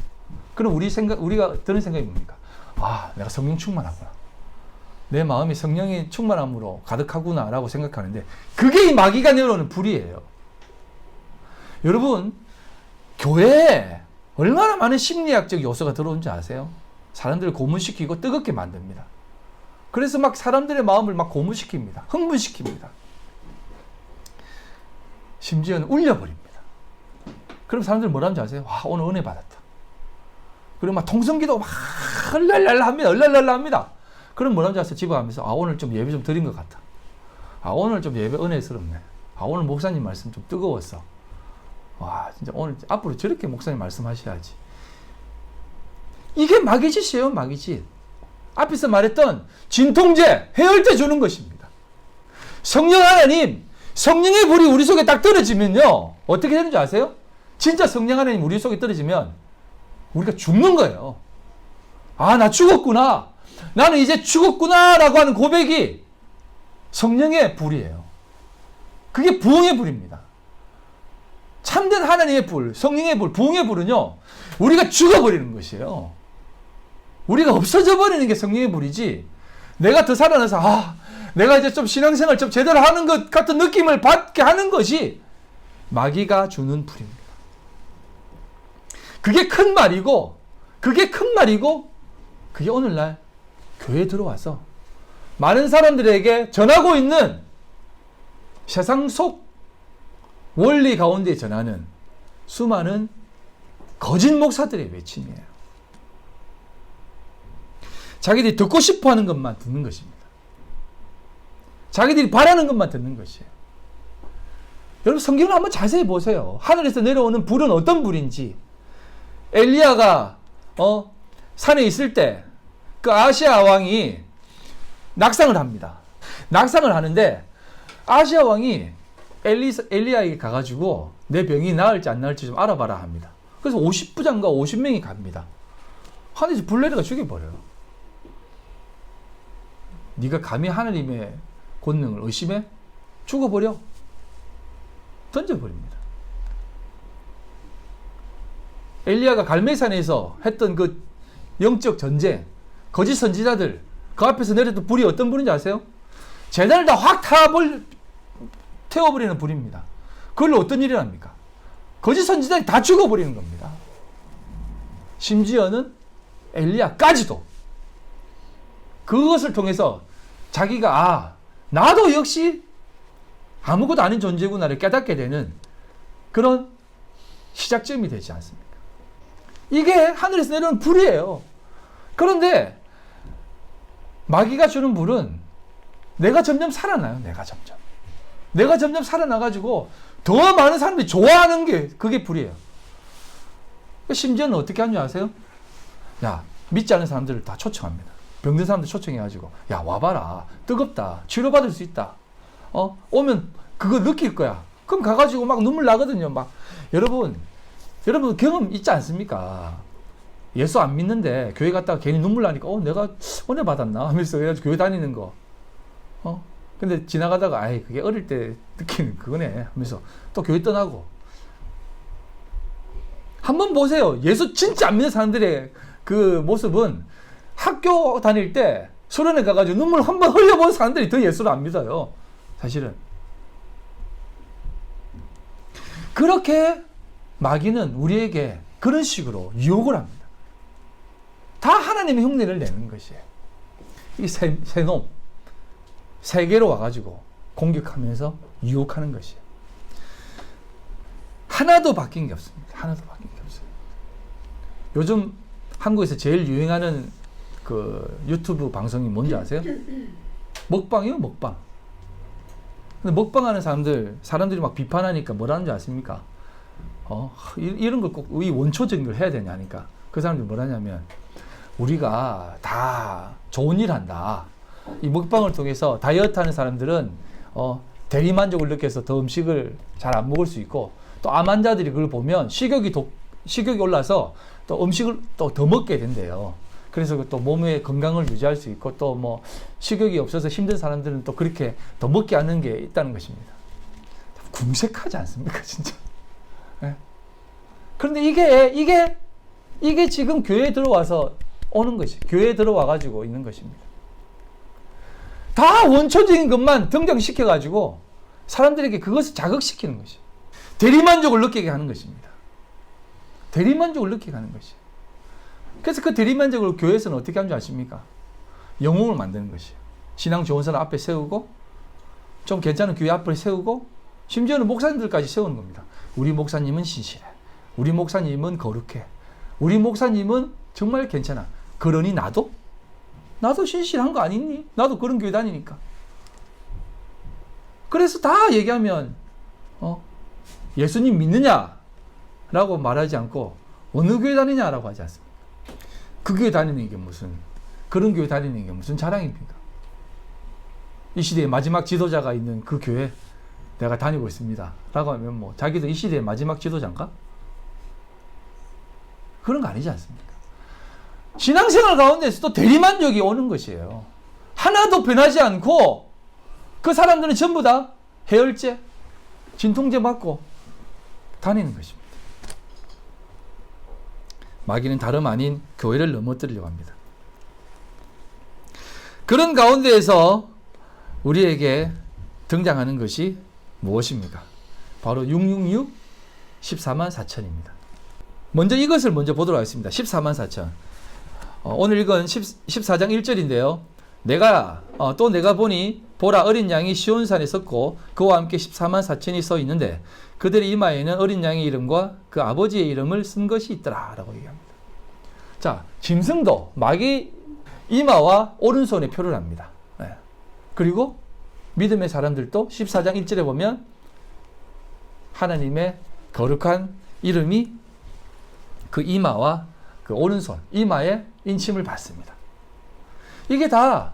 그럼 우리가 드는 생각이 뭡니까? 아, 내가 성령 충만하구나. 내 마음이 성령의 충만함으로 가득하구나 라고 생각하는데, 그게 이 마귀가 내려오는 불이에요. 여러분, 교회에 얼마나 많은 심리학적 요소가 들어온지 아세요? 사람들을 고문시키고 뜨겁게 만듭니다. 그래서 막 사람들의 마음을 막 고문시킵니다. 흥분시킵니다. 심지어는 울려버립니다. 그럼 사람들은 뭐라는지 아세요? 와, 오늘 은혜 받았다. 그리고 막 통성기도 막 얼랄랄라 합니다. 얼랄랄라 합니다. 그럼 뭐라는지 아세요? 집에 가면서, 아, 오늘 좀 예배 좀 드린 것 같다. 아, 오늘 좀 예배 은혜스럽네. 아, 오늘 목사님 말씀 좀 뜨거웠어. 와, 진짜 오늘 앞으로 저렇게 목사님 말씀하셔야지. 이게 마귀 짓이에요, 마귀 짓. 앞에서 말했던 진통제, 해열제 주는 것입니다. 성령 하나님, 성령의 불이 우리 속에 딱 떨어지면요, 어떻게 되는지 아세요? 진짜 성령 하나님 우리 속에 떨어지면 우리가 죽는 거예요. 아, 나 죽었구나. 나는 이제 죽었구나 라고 하는 고백이 성령의 불이에요. 그게 부흥의 불입니다. 참된 하나님의 불, 성령의 불, 부흥의 불은요, 우리가 죽어버리는 것이에요. 우리가 없어져 버리는 게 성령의 불이지, 내가 더 살아나서, 아, 내가 이제 좀 신앙생활 좀 제대로 하는 것 같은 느낌을 받게 하는 것이 마귀가 주는 불입니다. 그게 큰 말이고, 그게 오늘날 교회에 들어와서 많은 사람들에게 전하고 있는 세상 속 원리 가운데 전하는 수많은 거짓 목사들의 외침이에요. 자기들이 듣고 싶어 하는 것만 듣는 것입니다. 자기들이 바라는 것만 듣는 것이에요. 여러분, 성경을 한번 자세히 보세요. 하늘에서 내려오는 불은 어떤 불인지. 엘리야가 산에 있을 때 그 아시아 왕이 낙상을 합니다. 낙상을 하는데 아시아 왕이 엘리야에게 가가지고 내 병이 나을지 안 나을지 좀 알아봐라 합니다. 그래서 50부장과 50명이 갑니다. 하늘에서 불 내려가 죽여버려요. 네가 감히 하나님의 권능을 의심해? 죽어버려. 던져버립니다. 엘리야가 갈멜산에서 했던 그 영적 전쟁, 거짓 선지자들, 그 앞에서 내렸던 불이 어떤 불인지 아세요? 재단을 다 확 태워버리는 불입니다. 그걸로 어떤 일이 납니까? 거짓 선지자들이 다 죽어버리는 겁니다. 심지어는 엘리야까지도 그것을 통해서 자기가 나도 역시 아무것도 아닌 존재구나를 깨닫게 되는 그런 시작점이 되지 않습니까? 이게 하늘에서 내려오는 불이에요. 그런데 마귀가 주는 불은 내가 점점 살아나요. 내가 점점 살아나가지고 더 많은 사람들이 좋아하는 게 그게 불이에요. 심지어는 어떻게 하는지 아세요? 야, 믿지 않는 사람들을 다 초청합니다. 병든 사람들 초청해가지고 야, 와봐라. 뜨겁다. 치료받을 수 있다. 오면 그거 느낄 거야. 그럼 가가지고 막 눈물 나거든요. 막 여러분 경험 있지 않습니까? 예수 안 믿는데 교회 갔다가 괜히 눈물 나니까 내가 은혜 받았나 하면서 그래가지고 교회 다니는 거. 근데 지나가다가 그게 어릴 때 느끼는 그거네 하면서 또 교회 떠나고. 한번 보세요. 예수 진짜 안 믿는 사람들의 그 모습은 학교 다닐 때 수련회 가가지고 눈물 한번 흘려본 사람들이 더 예수를 안 믿어요. 사실은. 그렇게 마귀는 우리에게 그런 식으로 유혹을 합니다. 다 하나님의 흉내를 내는 것이에요. 이 새놈, 세계로 와가지고 공격하면서 유혹하는 것이에요. 하나도 바뀐 게 없습니다. 하나도 바뀐 게 없어요. 요즘 한국에서 제일 유행하는 그 유튜브 방송이 뭔지 아세요? 먹방이요, 먹방. 근데 먹방하는 사람들이 막 비판하니까 뭐라는 줄 아십니까? 이런 걸 꼭 이 원초적인 걸 해야 되냐니까. 그 사람들이 뭐라냐면 우리가 다 좋은 일 한다. 이 먹방을 통해서 다이어트 하는 사람들은 대리만족을 느껴서 더 음식을 잘 안 먹을 수 있고, 또 암 환자들이 그걸 보면 식욕이 올라서 또 음식을 또 더 먹게 된대요. 그래서 또 몸의 건강을 유지할 수 있고, 또 뭐 식욕이 없어서 힘든 사람들은 또 그렇게 더 먹게 하는 게 있다는 것입니다. 궁색하지 않습니까, 진짜? 네? 그런데 이게 지금 교회에 들어와서 오는 것이, 교회에 들어와 가지고 있는 것입니다. 다 원초적인 것만 등장시켜 가지고 사람들에게 그것을 자극시키는 것이, 대리만족을 느끼게 하는 것입니다. 대리만족을 느끼게 하는 것이. 그래서 그 대리만족을 교회에서는 어떻게 하는 줄 아십니까? 영웅을 만드는 것이에요. 신앙 좋은 사람 앞에 세우고, 좀 괜찮은 교회 앞에 세우고, 심지어는 목사님들까지 세우는 겁니다. 우리 목사님은 신실해. 우리 목사님은 거룩해. 우리 목사님은 정말 괜찮아. 그러니 나도 신실한 거 아니니? 나도 그런 교회 다니니까. 그래서 다 얘기하면 예수님 믿느냐? 라고 말하지 않고 어느 교회 다니냐라고 하지 않습니까? 그 교회 다니는 게 그런 교회 다니는 게 무슨 자랑입니까? 이 시대의 마지막 지도자가 있는 그 교회 내가 다니고 있습니다. 라고 하면 뭐 자기도 이 시대의 마지막 지도자인가? 그런 거 아니지 않습니까? 신앙생활 가운데서도 대리만족이 오는 것이에요. 하나도 변하지 않고 그 사람들은 전부 다 해열제, 진통제 맞고 다니는 것입니다. 마귀는 다름 아닌 교회를 넘어뜨리려고 합니다. 그런 가운데에서 우리에게 등장하는 것이 무엇입니까? 바로 666 14만 4천입니다. 먼저 이것을 보도록 하겠습니다. 14만 4천. 오늘 읽은 14장 1절인데요. 내가 보니 보라 어린 양이 시온산에 섰고 그와 함께 14만 4천이 서 있는데 그들의 이마에는 어린 양의 이름과 그 아버지의 이름을 쓴 것이 있더라 라고 얘기합니다. 자, 짐승도 마귀 이마와 오른손에 표를 합니다. 네. 그리고 믿음의 사람들도 14장 1절에 보면 하나님의 거룩한 이름이 그 이마와 그 오른손, 이마에 인침을 받습니다. 이게 다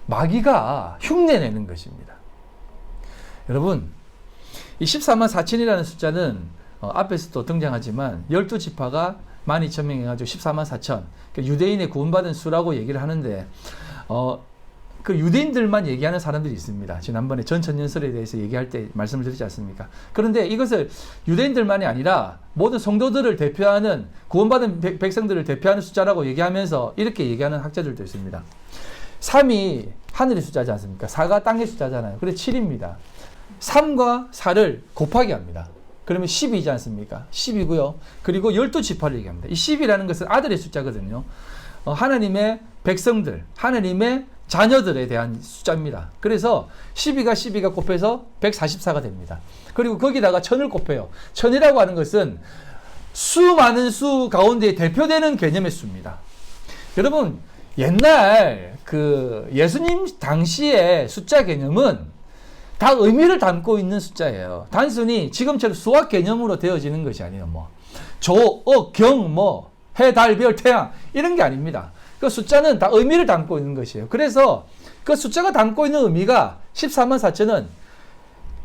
마귀가 흉내내는 것입니다. 여러분, 이 14만 4천이라는 숫자는 앞에서도 등장하지만 12지파가 12,000명 해가지고 14만 4천, 유대인의 구원받은 수라고 얘기를 하는데 그 유대인들만 얘기하는 사람들이 있습니다. 지난번에 전천년설에 대해서 얘기할 때 말씀을 드리지 않습니까? 그런데 이것을 유대인들만이 아니라 모든 성도들을 대표하는, 구원받은 백성들을 대표하는 숫자라고 얘기하면서 이렇게 얘기하는 학자들도 있습니다. 3이 하늘의 숫자지 않습니까? 4가 땅의 숫자잖아요. 그래서 7입니다. 3과 4를 곱하기 합니다. 그러면 10이지 않습니까? 10이고요. 그리고 12지파를 얘기합니다. 이 10이라는 것은 아들의 숫자거든요. 하나님의 백성들, 하나님의 자녀들에 대한 숫자입니다. 그래서 12가 곱해서 144가 됩니다. 그리고 거기다가 1000을 곱해요. 1000이라고 하는 것은 수많은 수 가운데 대표되는 개념의 수입니다. 여러분, 옛날 그 예수님 당시의 숫자 개념은 다 의미를 담고 있는 숫자예요. 단순히 지금처럼 수학 개념으로 되어지는 것이 아니에요. 뭐 조, 경, 뭐 해, 달, 별, 태양 이런 게 아닙니다. 그 숫자는 다 의미를 담고 있는 것이에요. 그래서 그 숫자가 담고 있는 의미가 14만 4천은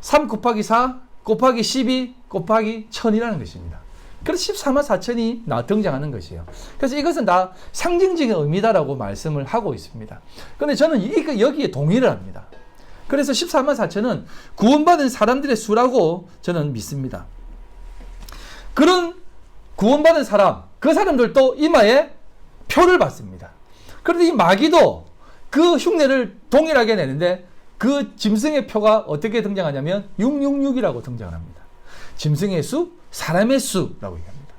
3 곱하기 4 곱하기 12 곱하기 1000이라는 것입니다. 그래서 14만 4천이 등장하는 것이에요. 그래서 이것은 다 상징적인 의미다라고 말씀을 하고 있습니다. 그런데 저는 여기에 동의를 합니다. 그래서 14만 4천은 구원받은 사람들의 수라고 저는 믿습니다. 그런 구원받은 사람, 그 사람들도 이마에 표를 받습니다. 그런데 이 마귀도 그 흉내를 동일하게 내는데 그 짐승의 표가 어떻게 등장하냐면 666이라고 등장을 합니다. 짐승의 수, 사람의 수라고 얘기합니다.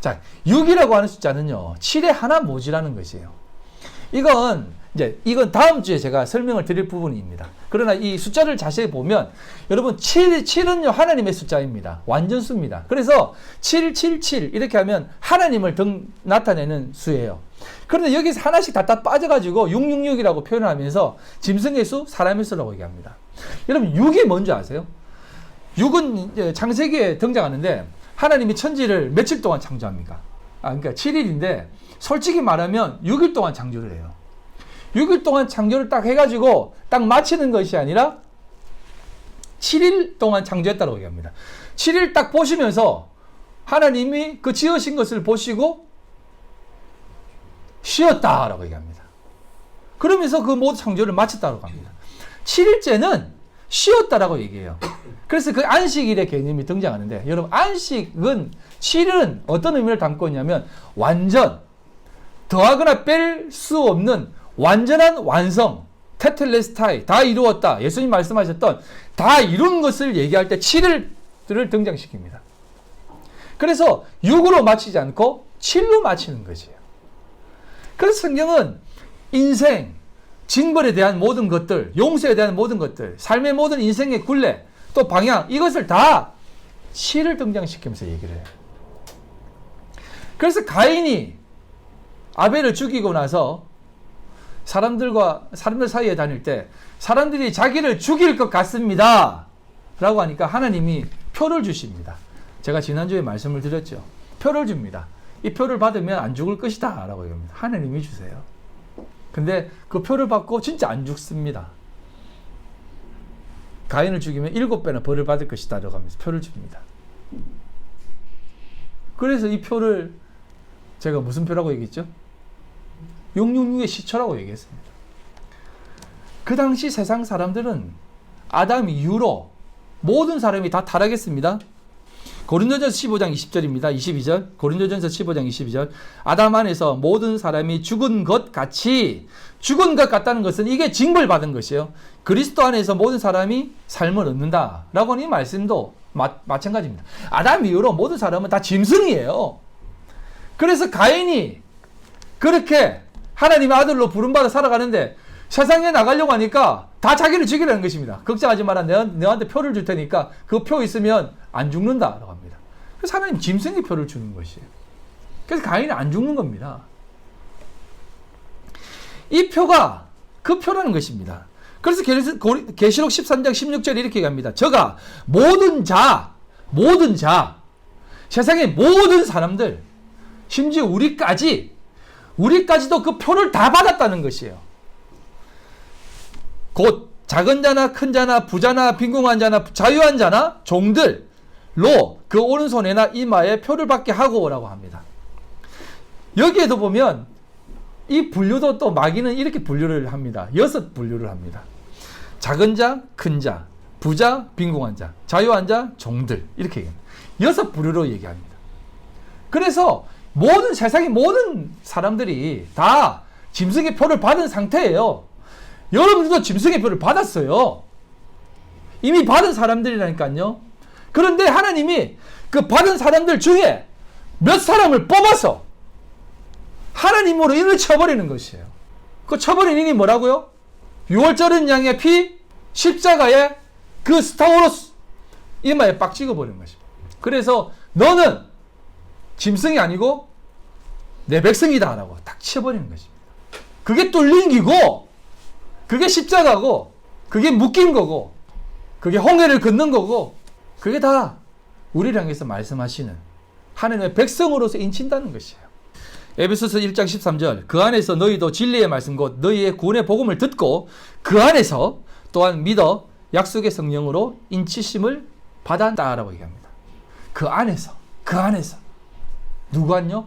자, 6이라고 하는 숫자는요, 7의 하나 모지라는 것이에요. 이건 다음 주에 제가 설명을 드릴 부분입니다. 그러나 이 숫자를 자세히 보면 여러분 7은요 하나님의 숫자입니다. 완전수입니다. 그래서 777 이렇게 하면 하나님을 나타내는 수예요. 그런데 여기서 하나씩 다 빠져가지고 666이라고 표현을 하면서 짐승의 수, 사람의 수라고 얘기합니다. 여러분 6이 뭔지 아세요? 6은 창세기에 등장하는데 하나님이 천지를 며칠 동안 창조합니까? 그러니까 7일인데 솔직히 말하면 6일 동안 창조를 해요. 6일 동안 창조를 딱 해가지고 딱 마치는 것이 아니라 7일 동안 창조했다고 얘기합니다. 7일 딱 보시면서 하나님이 그 지으신 것을 보시고 쉬었다라고 얘기합니다. 그러면서 그 모든 창조를 마쳤다고 합니다. 7일째는 쉬었다라고 얘기해요. 그래서 그 안식일의 개념이 등장하는데 여러분 안식은 7일은 어떤 의미를 담고 있냐면 완전, 더하거나 뺄 수 없는 완전한 완성, 테텔레스타이, 다 이루었다. 예수님 말씀하셨던 다 이룬 것을 얘기할 때 7일을 등장시킵니다. 그래서 6으로 마치지 않고 7로 마치는 것이에요. 그래서 성경은 인생, 징벌에 대한 모든 것들, 용서에 대한 모든 것들, 삶의 모든 인생의 굴레, 또 방향, 이것을 다 7을 등장시키면서 얘기를 해요. 그래서 가인이 아벨을 죽이고 나서 사람들 사이에 다닐 때 사람들이 자기를 죽일 것 같습니다 라고 하니까 하나님이 표를 주십니다. 제가 지난주에 말씀을 드렸죠. 표를 줍니다. 이 표를 받으면 안 죽을 것이다 라고 얘기합니다. 하나님이 주세요. 근데 그 표를 받고 진짜 안 죽습니다. 가인을 죽이면 7배나 벌을 받을 것이다 라고 하면서 표를 줍니다. 그래서 이 표를 제가 무슨 표라고 얘기했죠? 666의 시초라고 얘기했습니다. 그 당시 세상 사람들은 아담 이후로 모든 사람이 다 타락했습니다. 고린도전서 15장 20절입니다. 22절. 고린도전서 15장 22절. 아담 안에서 모든 사람이 죽은 것 같이, 죽은 것 같다는 것은 이게 징벌 받은 것이에요. 그리스도 안에서 모든 사람이 삶을 얻는다 라고 하는 이 말씀도 마찬가지입니다. 아담 이후로 모든 사람은 다 짐승이에요. 그래서 가인이 그렇게 하나님의 아들로 부름받아 살아가는데 세상에 나가려고 하니까 다 자기를 죽이라는 것입니다. 걱정하지 마라. 너한테 표를 줄 테니까 그 표 있으면 안 죽는다라고 합니다. 그래서 하나님 짐승의 표를 주는 것이에요. 그래서 가인이 안 죽는 겁니다. 이 표가 그 표라는 것입니다. 그래서 계시록 13장 16절에 이렇게 얘기합니다. 저가 모든 자, 세상의 모든 사람들, 심지어 우리까지도 그 표를 다 받았다는 것이에요. 곧 작은 자나 큰 자나 부자나 빈궁한 자나 자유한 자나 종들로 그 오른손에나 이마에 표를 받게 하고라고 합니다. 여기에도 보면 이 분류도 또 마귀는 이렇게 분류를 합니다. 6분류를 합니다. 작은 자, 큰 자, 부자, 빈궁한 자, 자유한 자, 종들 이렇게 얘기합니다. 6부류로 얘기합니다. 그래서 세상의 모든 사람들이 다 짐승의 표를 받은 상태예요. 여러분들도 짐승의 표를 받았어요. 이미 받은 사람들이라니까요. 그런데 하나님이 그 받은 사람들 중에 몇 사람을 뽑아서 하나님으로 인을 쳐버리는 것이에요. 그 쳐버린 인이 뭐라고요? 6월 절은 양의 피, 십자가에 그 스타우로스 이마에 빡 찍어버리는 것입니다. 그래서 너는 짐승이 아니고 내 백성이다 라고 딱 쳐버리는 것입니다. 그게 뚫린 기고, 그게 십자가고, 그게 묶인 거고, 그게 홍해를 걷는 거고, 그게 다 우리를 향해서 말씀하시는 하나님의 백성으로서 인친다는 것이에요. 에베소서 1장 13절 그 안에서 너희도 진리의 말씀 곧 너희의 구원의 복음을 듣고 그 안에서 또한 믿어 약속의 성령으로 인치심을 받았다라고 얘기합니다. 그 안에서 누구 안요?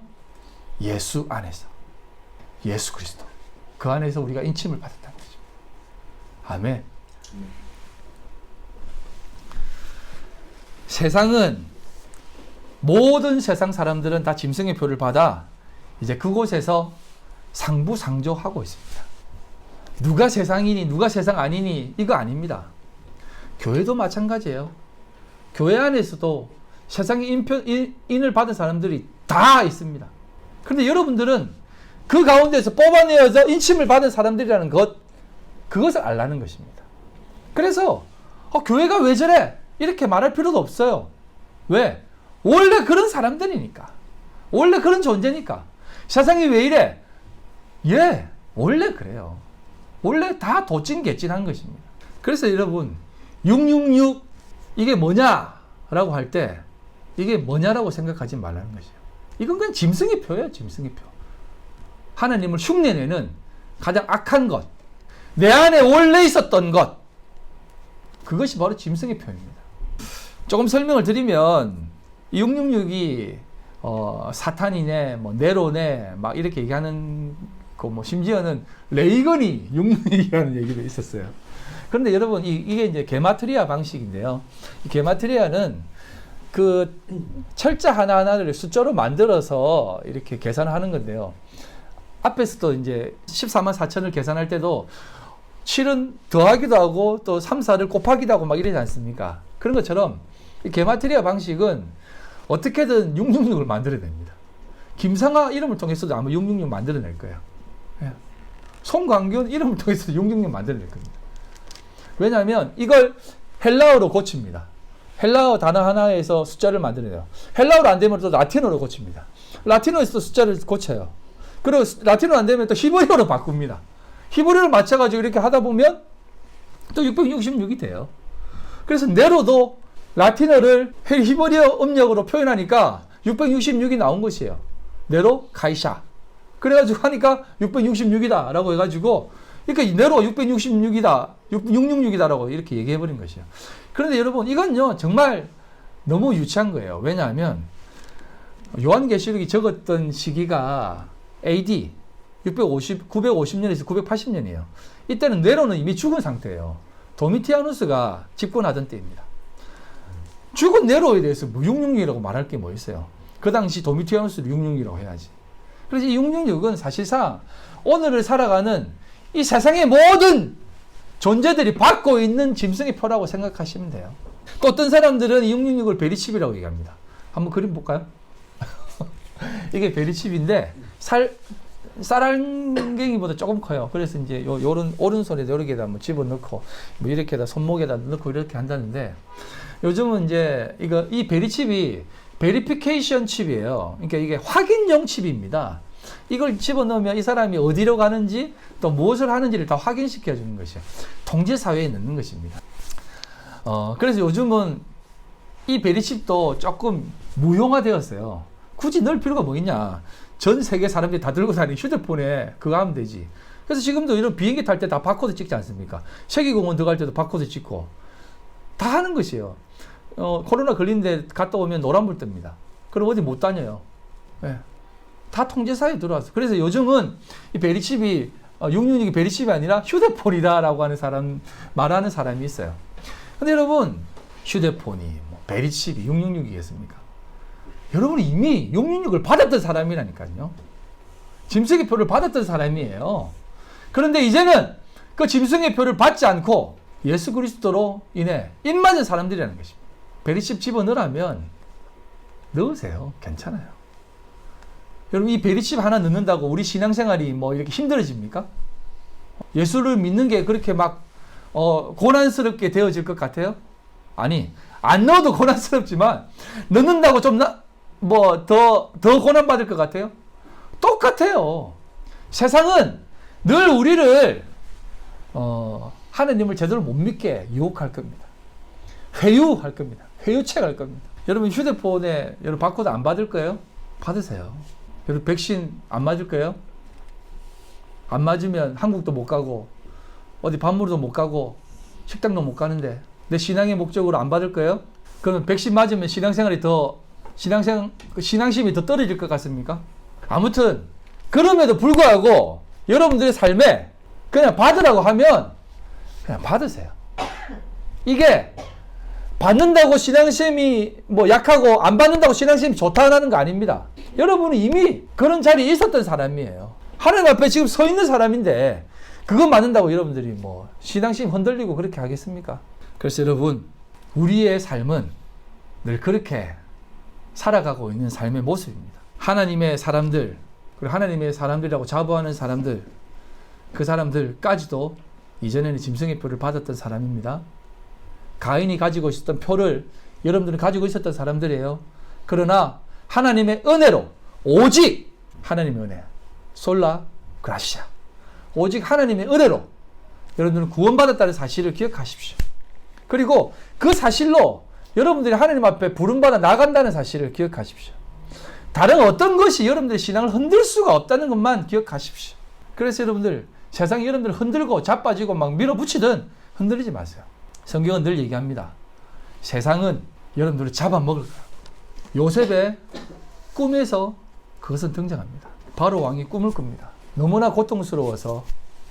예수 안에서, 예수 그리스도 그 안에서 우리가 인침을 받았다는 거죠. 아멘. 세상은 모든 세상 사람들은 다 짐승의 표를 받아 이제 그곳에서 상부상조하고 있습니다. 누가 세상이니 누가 세상 아니니 이거 아닙니다. 교회도 마찬가지예요. 교회 안에서도 세상의 인을 받은 사람들이 다 있습니다. 그런데 여러분들은 그 가운데서 뽑아내어서 인침을 받은 사람들이라는 그것을 알라는 것입니다. 그래서 교회가 왜 저래? 이렇게 말할 필요도 없어요. 왜? 원래 그런 사람들이니까. 원래 그런 존재니까. 세상이 왜 이래? 예, 원래 그래요. 원래 다 도찐개찐한 것입니다. 그래서 여러분 666 이게 뭐냐라고 할 때 이게 뭐냐라고 생각하지 말라는 것이에요. 이건 그냥 짐승의 표예요. 짐승의 표. 하나님을 흉내내는 가장 악한 것, 내 안에 원래 있었던 것, 그것이 바로 짐승의 표입니다. 조금 설명을 드리면 666이 사탄이네, 뭐 네로네, 막 이렇게 얘기하는 거, 뭐 심지어는 레이건이 666이라는 얘기도 있었어요. 그런데 여러분 이게 이제 게마트리아 방식인데요. 이 게마트리아는 그 철자 하나하나를 숫자로 만들어서 이렇게 계산하는 건데요. 앞에서도 이제 14만 4천을 계산할 때도 7은 더하기도 하고 또 3, 4를 곱하기도 하고 막 이러지 않습니까? 그런 것처럼 이 게마트리아 방식은 어떻게든 666을 만들어야 됩니다. 김상아 이름을 통해서도 아마 666 만들어낼 거예요. 송광균 이름을 통해서도 666 만들어낼 겁니다. 왜냐하면 이걸 헬라어로 고칩니다. 헬라어 단어 하나에서 숫자를 만들어내요. 헬라어로 안 되면 또 라틴어로 고칩니다. 라틴어에서 숫자를 고쳐요. 그리고 라틴어로 안 되면 또 히브리어로 바꿉니다. 히브리어를 맞춰가지고 이렇게 하다 보면 또 666이 돼요. 그래서 네로도 라틴어를 히브리어 음력으로 표현하니까 666이 나온 것이에요. 네로 카이샤. 그래가지고 하니까 666이다 라고 해가지고 그러니까 네로가 666이다 666이다 라고 이렇게 얘기해버린 것이에요. 그런데 여러분 이건요 정말 너무 유치한 거예요. 왜냐하면 요한계시록이 적었던 시기가 AD 950년에서 980년이에요. 이때는 네로는 이미 죽은 상태예요. 도미티아누스가 집권하던 때입니다. 죽은 네로에 대해서 뭐 666이라고 말할 게 뭐 있어요. 그 당시 도미티아누스를 666이라고 해야지. 그래서 이 666은 사실상 오늘을 살아가는 이 세상의 모든 존재들이 받고 있는 짐승의 표라고 생각하시면 돼요. 또 어떤 사람들은 이 666을 베리칩이라고 얘기합니다. 한번 그림 볼까요? 이게 베리칩인데 쌀알갱이보다 조금 커요. 그래서 이제 요런 오른손에다 이렇게다 뭐 집어넣고 뭐 이렇게다 손목에다 넣고 이렇게 한다는데 요즘은 이제 이 베리칩이 베리피케이션 칩이에요. 그러니까 이게 확인용 칩입니다. 이걸 집어넣으면 이 사람이 어디로 가는지 또 무엇을 하는지를 다 확인시켜 주는 것이에요. 통제사회에 넣는 것입니다. 그래서 요즘은 이 베리칩도 조금 무용화되었어요. 굳이 넣을 필요가 뭐 있냐. 전 세계 사람들이 다 들고 다니는 휴대폰에 그거 하면 되지. 그래서 지금도 이런 비행기 탈 때 다 바코드 찍지 않습니까? 세계공원 들어갈 때도 바코드 찍고 다 하는 것이에요. 코로나 걸린데 갔다 오면 노란불 뜹니다. 그럼 어디 못 다녀요. 네. 다 통제사에 들어왔어요. 그래서 요즘은 이 베리칩이 666이 베리칩이 아니라 휴대폰이다라고 하는 말하는 사람이 있어요. 근데 여러분 휴대폰이 뭐 베리칩이 666이겠습니까? 여러분이 이미 666을 받았던 사람이라니까요. 짐승의 표를 받았던 사람이에요. 그런데 이제는 그 짐승의 표를 받지 않고 예수 그리스도로 인해 인 맞은 사람들이라는 것입니다. 베리칩 집어넣으라면 넣으세요. 괜찮아요. 여러분 이 베리칩 하나 넣는다고 우리 신앙생활이 뭐 이렇게 힘들어집니까? 예수를 믿는 게 그렇게 막 고난스럽게 되어질 것 같아요? 아니, 안 넣어도 고난스럽지만 넣는다고 좀 더 고난받을 것 같아요? 똑같아요. 세상은 늘 우리를 하나님을 제대로 못 믿게 유혹할 겁니다. 회유할 겁니다. 회유책할 겁니다. 여러분 휴대폰에 여러분 바코드 안 받을 거예요? 받으세요. 여러분 백신 안 맞을 거예요? 안 맞으면 한국도 못 가고 어디 밥 먹으러도 못 가고 식당도 못 가는데 내 신앙의 목적으로 안 받을 거예요? 그러면 백신 맞으면 신앙심이 더 떨어질 것 같습니까? 아무튼 그럼에도 불구하고 여러분들의 삶에 그냥 받으라고 하면 그냥 받으세요. 이게 받는다고 신앙심이 뭐 약하고 안 받는다고 신앙심이 좋다는 거 아닙니다. 여러분은 이미 그런 자리에 있었던 사람이에요. 하나님 앞에 지금 서 있는 사람인데 그거 맞는다고 여러분들이 뭐 신앙심 흔들리고 그렇게 하겠습니까? 그래서 여러분 우리의 삶은 늘 그렇게 살아가고 있는 삶의 모습입니다. 하나님의 사람들 그리고 하나님의 사람들이라고 자부하는 사람들 그 사람들까지도 이전에는 짐승의 표를 받았던 사람입니다. 가인이 가지고 있었던 표를 여러분들은 가지고 있었던 사람들이에요. 그러나 하나님의 은혜로 오직 하나님의 은혜 솔라 그라시아 오직 하나님의 은혜로 여러분들은 구원받았다는 사실을 기억하십시오. 그리고 그 사실로 여러분들이 하나님 앞에 부름받아 나간다는 사실을 기억하십시오. 다른 어떤 것이 여러분들의 신앙을 흔들 수가 없다는 것만 기억하십시오. 그래서 여러분들 세상이 여러분들을 흔들고 자빠지고 막 밀어붙이든 흔들리지 마세요. 성경은 늘 얘기합니다. 세상은 여러분들을 잡아먹을 거예요. 요셉의 꿈에서 그것은 등장합니다. 바로 왕이 꿈을 꿉니다. 너무나 고통스러워서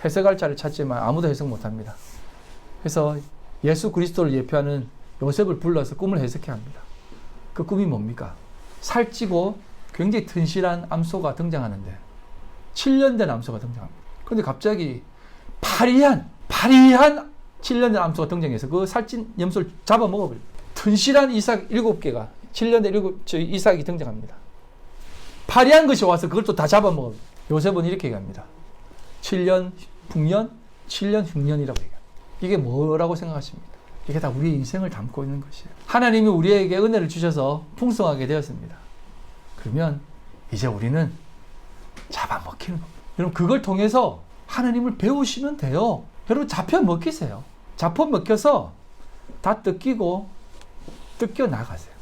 해석할 자를 찾지만 아무도 해석 못합니다. 그래서 예수 그리스도를 예표하는 요셉을 불러서 꿈을 해석해야 합니다. 그 꿈이 뭡니까? 살찌고 굉장히 튼실한 암소가 등장하는데 7년 된 암소가 등장합니다. 그런데 갑자기 파리한 7년 된 암소가 등장해서 그 살찐 염소를 잡아먹어버립니다. 튼실한 이삭 7개가 7년 된 이삭이 등장합니다. 파리한 것이 와서 그걸 또 다 잡아먹어요. 요셉은 이렇게 얘기합니다. 7년 풍년, 7년 흉년이라고 얘기합니다. 이게 뭐라고 생각하십니까? 이게 다 우리의 인생을 담고 있는 것이에요. 하나님이 우리에게 은혜를 주셔서 풍성하게 되었습니다. 그러면 이제 우리는 잡아먹히는 겁니다. 여러분 그걸 통해서 하나님을 배우시면 돼요. 여러분 잡혀 먹히세요. 잡혀 먹혀서 다 뜯기고 뜯겨 나가세요.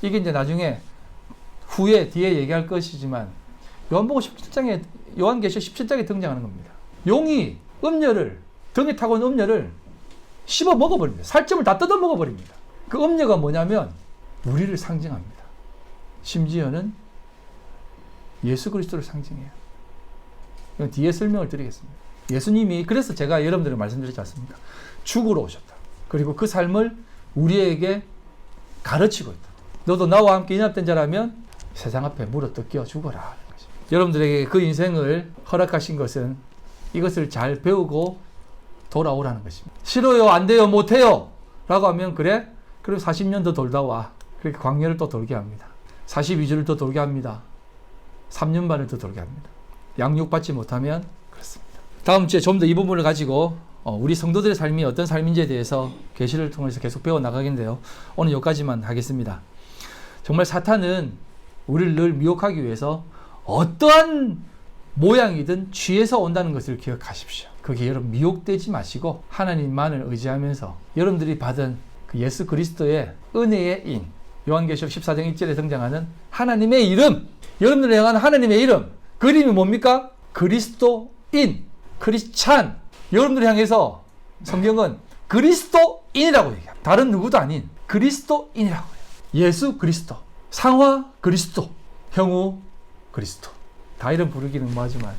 이게 이제 나중에 후에 뒤에 얘기할 것이지만 요한복음 17장에 요한계시록 17장에 등장하는 겁니다. 용이 음녀를 등에 타고 있는 음녀를 씹어 먹어버립니다. 살점을 다 뜯어 먹어버립니다. 그 음녀가 뭐냐면 우리를 상징합니다. 심지어는 예수 그리스도를 상징해요. 이건 뒤에 설명을 드리겠습니다. 예수님이 그래서 제가 여러분들에게 말씀드리지 않습니까? 죽으러 오셨다. 그리고 그 삶을 우리에게 가르치고 있다. 너도 나와 함께 연합된 자라면 세상 앞에 물어뜯겨 죽어라 하는 것입니다. 여러분들에게 그 인생을 허락하신 것은 이것을 잘 배우고 돌아오라는 것입니다. 싫어요, 안 돼요, 못해요 라고 하면 그래? 그럼 40년 더 돌다 와. 그렇게 광야를 또 돌게 합니다. 42주를 더 돌게 합니다. 3년 반을 더 돌게 합니다. 양육받지 못하면 그렇습니다. 다음 주에 좀 더 이 부분을 가지고 우리 성도들의 삶이 어떤 삶인지에 대해서 계시를 통해서 계속 배워나가겠는데요. 오늘 여기까지만 하겠습니다. 정말 사탄은 우리를 늘 미혹하기 위해서 어떠한 모양이든 취해서 온다는 것을 기억하십시오. 거기에 여러분 미혹되지 마시고 하나님만을 의지하면서 여러분들이 받은 그 예수 그리스도의 은혜의 인 요한계시록 14장 1절에 등장하는 하나님의 이름 여러분들을 향한 하나님의 이름 그 이름이 뭡니까? 그리스도인 크리스찬 여러분들을 향해서 성경은 그리스도인이라고 얘기합니다. 다른 누구도 아닌 그리스도인이라고 해요. 예수 그리스도 상화 그리스도 형우 그리스도 다 이름 부르기는 뭐하지만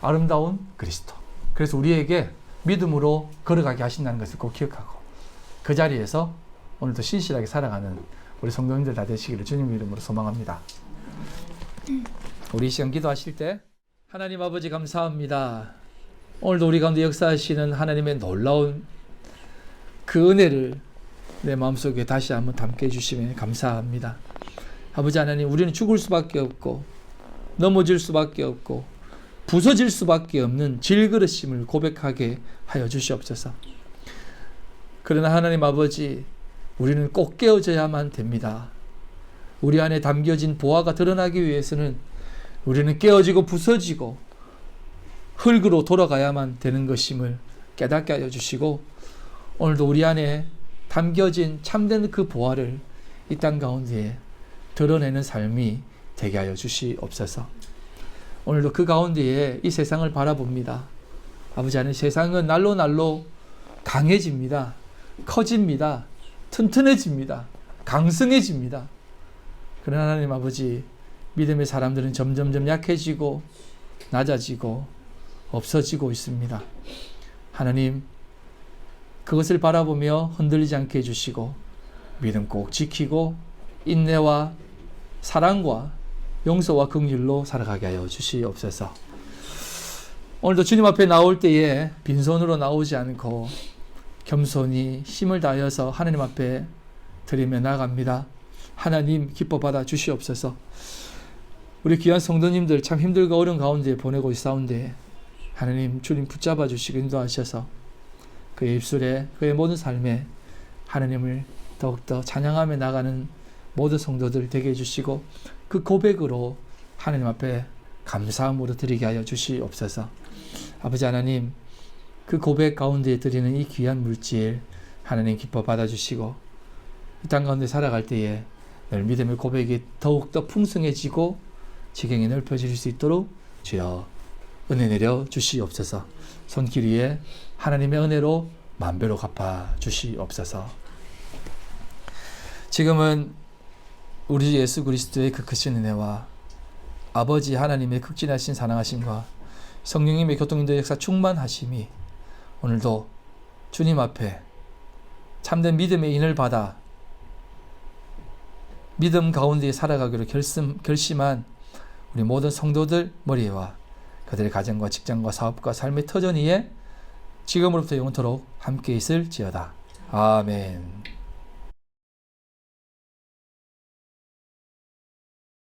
아름다운 그리스도 그래서 우리에게 믿음으로 걸어가게 하신다는 것을 꼭 기억하고 그 자리에서 오늘도 신실하게 살아가는 우리 성도님들 다 되시기를 주님 이름으로 소망합니다. 우리 시간 기도하실 때 하나님 아버지 감사합니다. 오늘도 우리 가운데 역사하시는 하나님의 놀라운 그 은혜를 내 마음속에 다시 한번 담게 해주시면 감사합니다. 아버지 하나님 우리는 죽을 수밖에 없고 넘어질 수밖에 없고 부서질 수밖에 없는 질그릇임을 고백하게 하여 주시옵소서. 그러나 하나님 아버지, 우리는 꼭 깨어져야만 됩니다. 우리 안에 담겨진 보화가 드러나기 위해서는 우리는 깨어지고 부서지고 흙으로 돌아가야만 되는 것임을 깨닫게 하여 주시고, 오늘도 우리 안에 담겨진 참된 그 보화를 이 땅 가운데에 드러내는 삶이 되게 하여 주시옵소서. 오늘도 그 가운데에 이 세상을 바라봅니다. 아버지 하나님, 세상은 날로 날로 강해집니다. 커집니다. 튼튼해집니다. 강성해집니다. 그러나 하나님 아버지, 믿음의 사람들은 점점점 약해지고 낮아지고 없어지고 있습니다. 하나님, 그것을 바라보며 흔들리지 않게 해주시고 믿음 꼭 지키고 인내와 사랑과 용서와 긍휼로 살아가게 하여 주시옵소서. 오늘도 주님 앞에 나올 때에 빈손으로 나오지 않고 겸손히 힘을 다하여서 하나님 앞에 드리며 나갑니다. 하나님 기뻐 받아 주시옵소서. 우리 귀한 성도님들 참 힘들고 어려운 가운데 보내고 있사온데 하나님 주님 붙잡아 주시고 인도하셔서 그의 입술에 그의 모든 삶에 하나님을 더욱더 찬양하며 나가는 모든 성도들 되게 해주시고 그 고백으로 하나님 앞에 감사함으로 드리게 하여 주시옵소서. 아버지 하나님, 그 고백 가운데 드리는 이 귀한 물질 하나님 기뻐 받아주시고 이 땅 가운데 살아갈 때에 늘 믿음의 고백이 더욱더 풍성해지고 지경이 넓혀질 수 있도록 주여 은혜 내려 주시옵소서. 손길 위에 하나님의 은혜로 만배로 갚아 주시옵소서. 지금은 우리 주 예수 그리스도의 그 크신 은혜와 아버지 하나님의 극진하신 사랑하심과 성령님의 교통인도 역사 충만하심이 오늘도 주님 앞에 참된 믿음의 인을 받아 믿음 가운데 살아가기로 결심한 우리 모든 성도들 머리와 그들의 가정과 직장과 사업과 삶의 터전 위에 지금으로부터 영원토록 함께 있을지어다. 아멘.